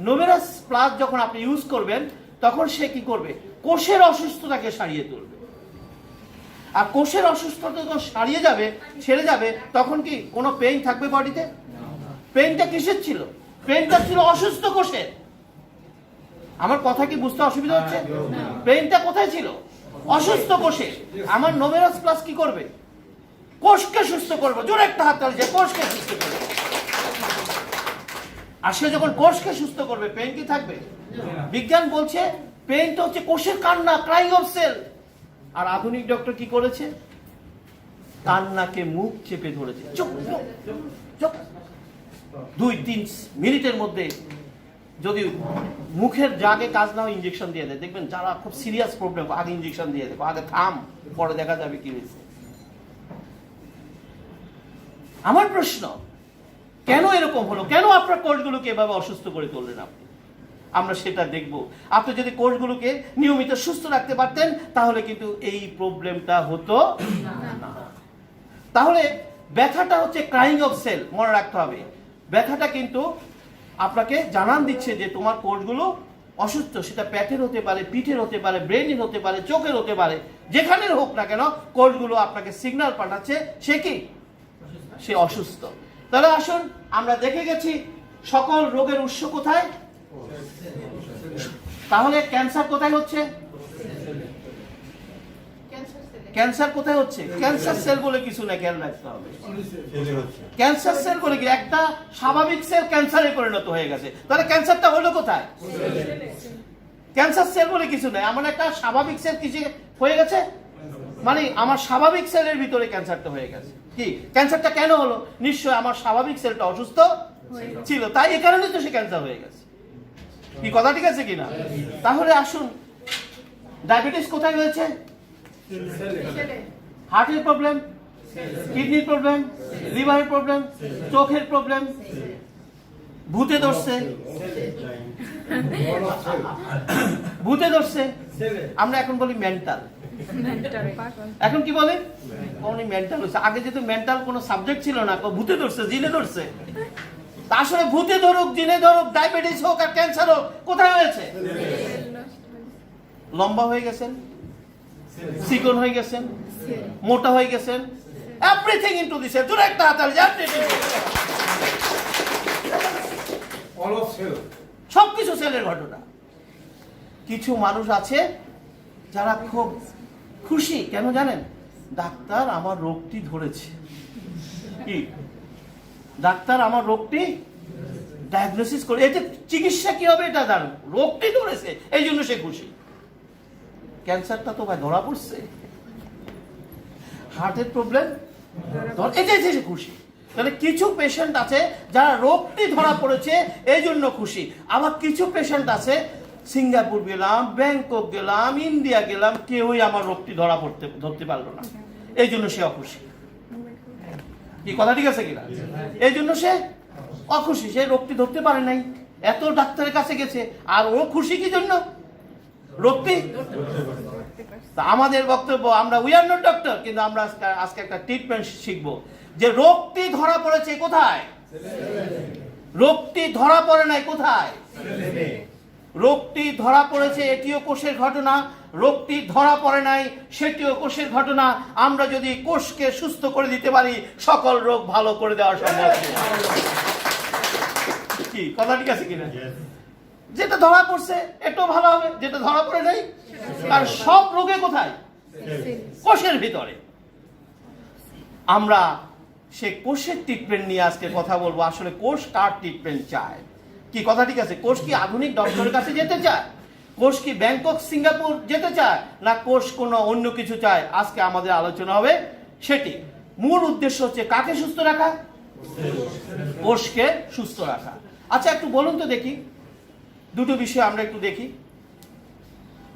নোভেরাস প্লাস যখন আপনি ইউজ করবেন তখন সে কি করবে? কোষের অসুস্থতাকে সারিয়ে তুলবে। আর কোষের অসুস্থতা যখন ছেড়ে যাবে তখন কি কোনো পেইন থাকবে বডিতে? পেইনটা কিসের ছিল? পেইনটা ছিল অসুস্থ কোষের। আমার কথা কি বুঝতে অসুবিধা হচ্ছে? পেইনটা কোথায় ছিল? অসুস্থ কোষে। আমার নোভেরাস প্লাস কি করবে? কোষকে সুস্থ করবে। জোরে একটা হাত তালি যে কোষকে সুস্থ করবে। আর সে যখন কোষকে সুস্থ করবে পেইন কি থাকবে? বিজ্ঞান বলছে পেইনটা হচ্ছে কোষের কান্না, ক্রাইং অফ সেল। আর আধুনিক ডক্টর কি করেছে? কান্নাকে মুখ চেপে ধরেছে। চুপ চুপ। 2-3 মিনিটের মধ্যে যদি মুখের জাগে কাজ না হয় ইঞ্জেকশন দিয়ে দেয়। দেখবেন যারা খুব সিরিয়াস প্রবলেম আগে ইঞ্জেকশন দিয়ে দেয়, আগে থাম, পরে দেখা যাবে কি হয়েছে। আমার প্রশ্ন, কেন এরকম হলো? কেন আপনার কোষগুলোকে এভাবে অসুস্থ করে তুললেন আপনি? আমরা সেটা দেখব। আপনি যদি কোষগুলোকে নিয়মিত সুস্থ রাখতে পারতেন তাহলে কিন্তু এই প্রবলেমটা হতো না। তাহলে ব্যথাটা হচ্ছে ক্রাইং অফ সেল, মনে রাখতে হবে। ব্যথাটা কিন্তু আপনাকে জানান দিচ্ছে যে তোমার কোষগুলো অসুস্থ। সেটা পেটের হতে পারে, পিঠের হতে পারে, ব্রেনের হতে পারে, চোখের হতে পারে, যেখানের হোক না কেন কোষগুলো আপনাকে সিগন্যাল পাঠাচ্ছে সে কি? সে অসুস্থ। তাহলে আসুন আমরা দেখে গেছি সকল রোগের উৎস কোথায়। তাহলে ক্যান্সার কোথায় হচ্ছে? ক্যান্সার কোথায় হচ্ছে? ক্যান্সার সেল বলে কিছু না, খেয়াল রাখতে হবে। ক্যান্সার সেল বলে কি? একটা স্বাভাবিক সেল ক্যান্সারে পরিণত হয়ে গেছে। তাহলে ক্যান্সারটা হলো কোথায়? ক্যান্সার সেল বলে কিছু নাই। আমার একটা স্বাভাবিক সেল কিছু হয়ে গেছে মানে আমার স্বাভাবিক সেলের ভিতরে ক্যান্সারটা হয়ে গেছে। কি ক্যান্সারটা কেন হলো? নিশ্চয় আমার স্বাভাবিক সেলটা অসুস্থ ছিল, তাই এই কারণে তো সে ক্যান্সার হয়ে গেছে। কি কথা ঠিক আছে কিনা? তাহলে আসুন, ডায়াবেটিস কোথায় হয়েছে? হার্টের প্রবলেম, কিডনির প্রবলেম, লিভারের প্রবলেম, চোখের প্রবলেম, ভূতে ধরছে। আমরা এখন বলি মেন্টাল। এখন কি বলে? মেন্টাল হচ্ছে। আগে যেহেতু মেন্টাল কোনো সাবজেক্ট ছিল না, ভূতে ধরছে, জিনে ধরছে। আসলে ভূতে ধরুক, জিনে ধরুক, ডায়াবেটিস হোক আর ক্যান্সার হোক, কোথায় হয়েছে? লম্বা হয়ে গেছেন, চিকন হয়ে গেছেন, মোটা হয়ে গেছেন, এভরিথিং ইনটু দিস। জোরে একটা হাতাল, সবকিছু সেলের ঘটনা। কিছু মানুষ আছে যারা খুব খুশি, কেন জানেন? ডাক্তার আমার রোগটি ধরেছে। কি? ডাক্তার আমার রোগটি ডায়াগনোসিস করে, এতে চিকিৎসা কি হবে এটা জানো, রোগটি ধরেছে এই জন্য সে খুশি। ক্যান্সারটা তো ভাই ধরা পড়ছে, হার্টের প্রবলেম এটাই সে খুশি। তাহলে কিছু পেশেন্ট আছে যারা রোগটি ধরা পড়েছে এই জন্য খুশি। আবার কিছু পেশেন্ট আছে সিঙ্গাপুর গেলাম, ব্যাংকক গেলাম, ইন্ডিয়া গেলাম, কেউই আমার রোগটি ধরতে পারলো না, এই জন্য সে অখুশি। কি কথা ঠিক আছে কিনা? এই জন্য সে অখুশি, সে রোগটি ধরতে পারে নাই, এত ডাক্তারের কাছে গেছে, আর ও খুশি কি জন্য? রোগটি। আমাদের বক্তব্য, আমরা উই আর নট ডক্টর, কিন্তু আমরা আজকে একটা ট্রিটমেন্ট শিখবো যে রোগটি ধরা পড়েছে কোথায়। রোগটি ধরা পড়ে নাই কোথায়? রোগটি ধরা পড়েছে এটিও কোষের ঘটনা, রোগটি ধরা পড়ে নাই সেটিও কোষের ঘটনা। আমরা যদি কোষকে সুস্থ করে দিতে পারি সকল রোগ ভালো করে দেওয়া সম্ভব। কি কথা ঠিক আছে কিনা? যেটা ধরা পড়ছে এটাও ভালো হবে, যেটা ধরা পড়ে নাই। আর সব রোগে কোথায়? কোষের ভিতরে। আমরা সে কোষের ট্রিটমেন্ট নিয়ে আজকে কথা বলবো। আসলে কোষ কার ট্রিটমেন্ট চায়? কি কথা ঠিক আছে? কোষ কি আধুনিক ডক্টরের কাছে যেতে চায়? কোষ কি ব্যাংকক, সিঙ্গাপুর যেতে চায়? না কোষ কোনো অন্য কিছু চায়? আজকে আমাদের আলোচনা হবে সেটি। মূল উদ্দেশ্য হচ্ছে কাকে সুস্থ রাখা? কোষকে সুস্থ রাখা। আচ্ছা একটু বলুন তো দেখি, দুটো বিষয় আমরা একটু দেখি।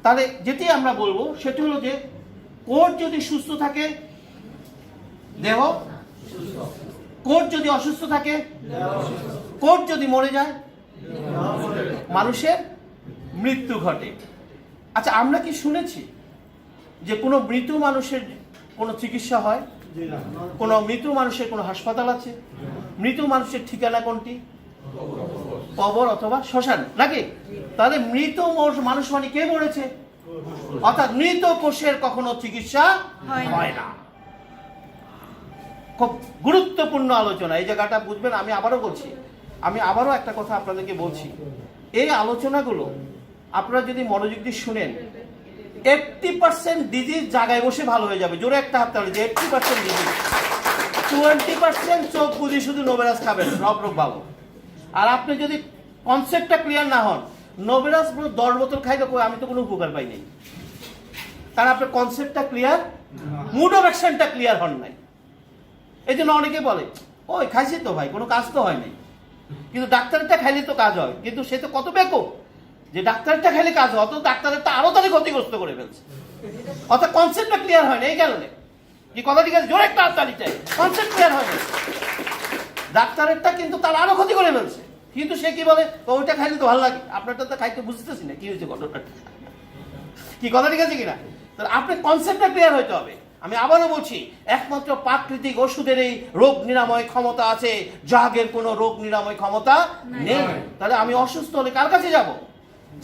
তাহলে যেটি আমরা বলবো সেটি হলো যে কোষ যদি সুস্থ থাকে দেহ, কোষ যদি অসুস্থ থাকে, কোষ যদি মরে যায় মানুষের মৃত্যু ঘটে। আচ্ছা আমরা কি শুনেছি যে কোনো মৃত মানুষের কোনো চিকিৎসা হয়? কোন মৃত মানুষের কোন হাসপাতাল আছে? মৃত মানুষের ঠিকানা কোনটি? কবর অথবা শ্মশান, নাকি? তাহলে মৃত মানুষ মানে কে মরেছে? অর্থাৎ মৃত কোষের কখনো চিকিৎসা হয় না। খুব গুরুত্বপূর্ণ আলোচনা, এই জায়গাটা বুঝবেন। আমি আবারও একটা কথা আপনাদেরকে বলছি, এই আলোচনাগুলো আপনারা যদি মনোযোগ দিয়ে শুনেন, 80% ডিজিজ জায়গায় বসে ভালো হয়ে যাবে। জোরে একটা হাত তালি যে 80% ডিজিজ, 20% চোখ বুঝি শুধু নোবেরাস খাবেন, সব রোগ ভালো। আর আপনি যদি কনসেপ্টটা ক্লিয়ার না হন, নোবেরাস 10 বোতল খাইলে আমি তো কোনো উপকার পাই নাই, কারণ আপনার কনসেপ্টটা ক্লিয়ার, মুড অফ অ্যাকশনটা ক্লিয়ার হন নাই। এই জন্য অনেকে বলে ওই খাইছি তো ভাই, কোনো কাজ তো হয় নাই, কিন্তু ডাক্তারটা খাইলে তো কাজ হয়। কিন্তু সে তো কত বেকো যে ডাক্তারটা খাইলে কাজ হয়, অত ডাক্তারটা আরো তাদের ক্ষতিগ্রস্ত করে ফেলছে। অর্থাৎ কনসেপ্টটা ক্লিয়ার হয় না, এই কারণে কি কথা ঠিক আছে, জোরে একটা হাততালি চাই। কনসেপ্ট ক্লিয়ার হয় না, ডাক্তারেরটা কিন্তু তার আরো ক্ষতি করে ফেলছে। কিন্তু সে কি বলে, ওইটা খাইলে তো ভালো লাগে, আপনারটা তো খাইতে বুঝতেছি না কি হয়েছে ঘটনাটা, কি কথা ঠিক আছে কিনা। তাহলে আপনি কনসেপ্টটা ক্লিয়ার হইতে হবে। আমি আবারও বলছি, একমাত্র প্রাকৃতিক ওষুধের এই রোগ নিরাময় ক্ষমতা আছে, জাগের কোনো রোগ নিরাময় ক্ষমতা নেই। তাহলে আমি অসুস্থ হলে কার কাছে যাব?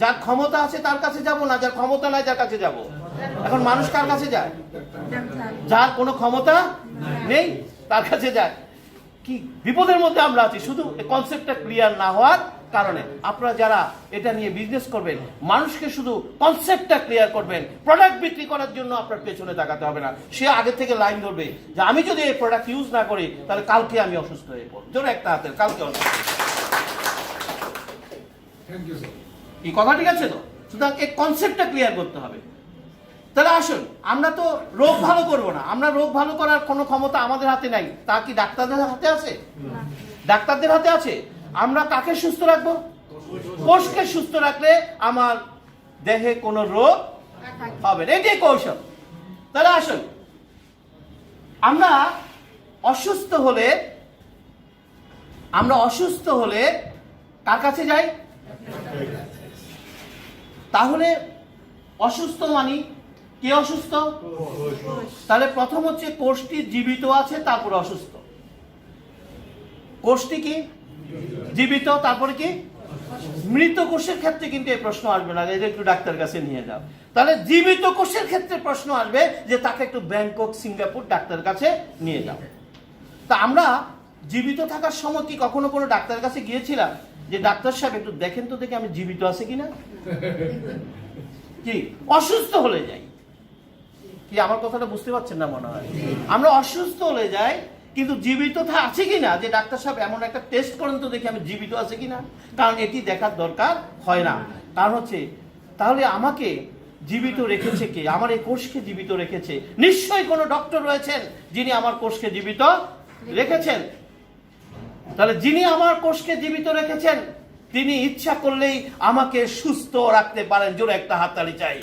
যার ক্ষমতা আছে তার কাছে যাব, না যার ক্ষমতা নাই যার কাছে যাব? এখন মানুষ কার কাছে যায়? যার কোনো ক্ষমতা নেই তার কাছে যায়। কি বিপদের মধ্যে আমরা আছি শুধু কনসেপ্টটা ক্লিয়ার না হওয়ার কারণে। আপনারা যারা এটা নিয়ে বিজনেস করবেন, মানুষকে শুধু কনসেপ্টটা ক্লিয়ার করবেন, প্রোডাক্ট বিক্রি করার জন্য আপনার পেছনে তাকাতে হবে না। সে আগে থেকে লাইন ধরবে যে আমি যদি এই প্রোডাক্ট ইউজ না করি তাহলে কালকে আমি অসুস্থ হয়ে পড়ব। জোরে একটা হাতের, কালকে অসুস্থ। কি কথা ঠিক আছে তো? সুতরাং এই কনসেপ্টটা ক্লিয়ার করতে হবে। তাহলে আসুন, আমরা তো রোগ ভালো করব না, আমরা রোগ ভালো করার কোনো ক্ষমতা আমাদের হাতে নাই। তা কি ডাক্তারদের হাতে আছে? ডাক্তারদের হাতে আছে। আমরা কাকে সুস্থ রাখবো? কোষকে সুস্থ রাখলে আমার দেহে কোনো রোগ হবে না, এটাই কৌশল। তাহলে আসুন, আমরা অসুস্থ হলে কার কাছে যাই? তাহলে অসুস্থ মানি কে অসুস্থ? তাহলে প্রথম হচ্ছে কোষটি জীবিত আছে, তারপরে অসুস্থ। কোষটি কি জীবিত, তারপরে কি মৃত কোষের ক্ষেত্রে কিন্তু এই প্রশ্ন আসবে না, এটা একটু ডাক্তারের কাছে নিয়ে যাও। তাহলে জীবিত কোষের ক্ষেত্রে প্রশ্ন আসবে যে তাকে একটু ব্যাংকক, সিঙ্গাপুর ডাক্তারের কাছে নিয়ে যাও। তা আমরা জীবিত থাকার সময় কি কখনো কোনো ডাক্তারের কাছে গিয়েছিলাম যে ডাক্তার সাহেব একটু দেখেন তো দেখে আমি জীবিত আছে কিনা? কি অসুস্থ হলে যাই, কি আমার কথাটা বুঝতে পারছেন না মনে হয়? আমরা অসুস্থ হলে যাই, কিন্তু জীবিত আছে কিনা যে ডাক্তার সাহেব এমন একটা টেস্ট করেন তো দেখি আমি জীবিত আছে কিনা, কারণ এটি দেখার দরকার হয় না। কারণ হচ্ছে তাহলে আমাকে জীবিত রেখেছে কে? আমার এই কোষকে জীবিত রেখেছে নিশ্চয়ই কোনো ডক্টর রয়েছেন যিনি আমার কোষকে জীবিত রেখেছেন। তাহলে যিনি আমার কোষকে জীবিত রেখেছেন তিনি ইচ্ছা করলেই আমাকে সুস্থ রাখতে পারেন। জোরে একটা হাততালি চাই।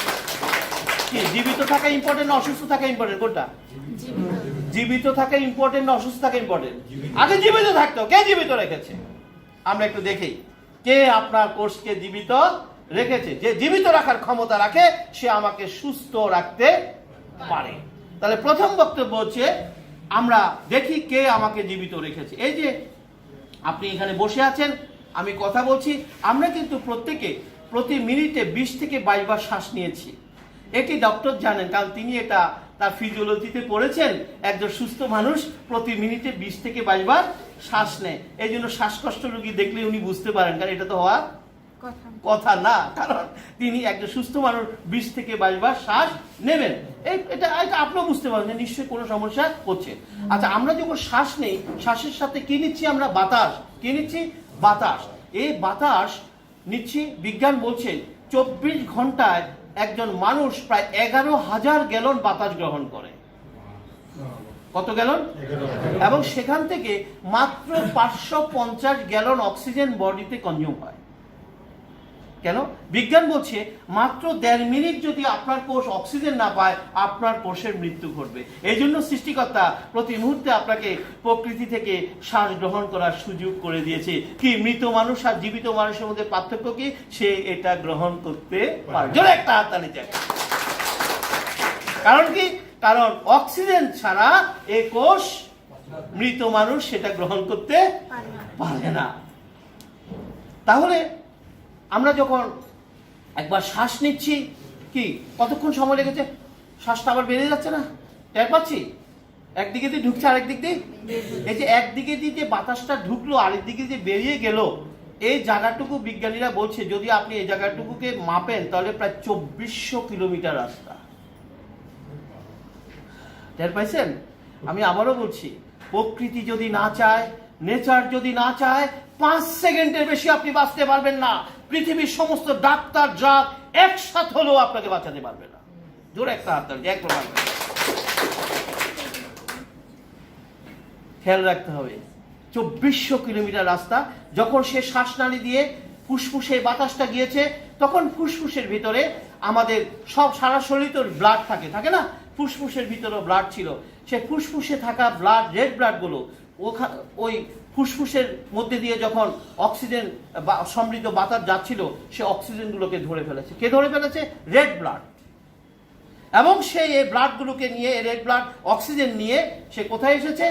কি জীবিত থাকা ইম্পর্টেন্ট না অসুস্থ থাকা ইম্পর্টেন্ট? কোনটা? জীবিত থাকা ইম্পর্টেন্ট না অসুস্থ থাকা ইম্পর্টেন্ট? আগে জীবিত থাকতো। কে জীবিত রেখেছে আমরা একটু দেখি। কে আপনার কোষকে জীবিত রেখেছে? যে জীবিত রাখার ক্ষমতা রাখে সে আমাকে সুস্থ রাখতে পারে। তাহলে প্রথম বক্তব্য হচ্ছে আমরা দেখি কে আমাকে জীবিত রেখেছে। এই যে আপনি এখানে বসে আছেন, আমি কথা বলছি, আমরা কিন্তু প্রত্যেকে প্রতি মিনিটে 20 থেকে 22 বার শ্বাস নিয়েছি। এটি ডক্টর জানেন, কারণ তিনি এটা তার ফিজিওলজিতে পড়েছেন। একজন সুস্থ মানুষ প্রতি মিনিটে 20 থেকে 22 বার শ্বাস নেয়। এই জন্য শ্বাসকষ্ট রোগী দেখলে উনি বুঝতে পারেন, কারণ এটা তো হওয়ার কথা না, কারণ তিনি একজন সুস্থ মানুষ 20 থেকে 22 বার শ্বাস নেবেন। এটা আপনিও বুঝতে পারেন যে নিশ্চয়ই কোনো সমস্যা হচ্ছে। আচ্ছা, আমরা যখন শ্বাস নেই, শ্বাসের সাথে কি নিচ্ছি আমরা? বাতাস। কি নিচ্ছি? বাতাস। এই বাতাস নিচ্ছি, বিজ্ঞান বলছে 24 ঘন্টায় একজন মানুষ প্রায় 11,000 গ্যালন বাতাস গ্রহণ করে। কত গ্যালন? এবং সেখান থেকে মাত্র 550 গ্যালন অক্সিজেন বডিতে কনজিউম হয়। কেন? বিজ্ঞান বলছে মাত্র 1.5 মিনিট যদি আপনার কোষ অক্সিজেন না পায় আপনার কোষের মৃত্যু ঘটবে। এই জন্য সৃষ্টিকর্তা প্রতি মুহূর্তে আপনাকে প্রকৃতি থেকে শ্বাস গ্রহণ করার সুযোগ করে দিয়েছে। কি মৃত মানুষ আর জীবিত মানুষের মধ্যে পার্থক্য কি? সে এটা গ্রহণ করতে পারে। জোরে একটা হাততালি চাই। কারণ কি? কারণ অক্সিজেন ছাড়া এই কোষ, মৃত মানুষ সেটা গ্রহণ করতে পারে না। তাহলে আমরা যখন একবার শ্বাস নিচ্ছি, কি কতক্ষণ সময় লেগেছে? শ্বাসটা আবার বেড়ে যাচ্ছে না, টের পাচ্ছি? একদিকে দিয়ে ঢুকছে, আরেক দিক দিয়ে, এই যে একদিকে দিয়ে যে বাতাসটা ঢুকলো, আরেক দিকে যে বেরিয়ে গেল, এই জায়গাটুকু বিজ্ঞানীরা বলছে যদি আপনি এই জায়গাটুকুকে মাপেন তাহলে প্রায় 2400 কিলোমিটার রাস্তা। টের পাইছেন? আমি আবারও বলছি, প্রকৃতি যদি না চায়, নেচার যদি না চায়, 5 সেকেন্ডের বেশি আপনি বাঁচতে পারবেন না। পৃথিবীর সমস্ত ডাক্তার ড্রাগ একসাথে হলেও আপনাকে বাঁচাতে পারবে না। জোরে একটা হাত তালি, এক পারবে। খেয়াল রাখতে হবে, 2400 কিলোমিটার রাস্তা। যখন সে শ্বাসনালী দিয়ে ফুসফুসে বাতাসটা গিয়েছে, তখন ফুসফুসের ভিতরে আমাদের সব সারা শরীর তো ব্লাড থাকে না? ফুসফুসের ভিতরেও ব্লাড ছিল। সে ফুসফুসে থাকা ব্লাড, রেড ব্লাডগুলো ওই ফুসফুসের মধ্যে দিয়ে যখন অক্সিজেন সমৃদ্ধ বাতাস যাচ্ছিল, সে অক্সিজেনগুলোকে ধরে ফেলেছে। কে ধরে ফেলেছে? Red blood. এবং সে এই ব্লাডগুলোকে নিয়ে, রেড ব্লাড অক্সিজেন নিয়ে সে কোথায় এসেছে?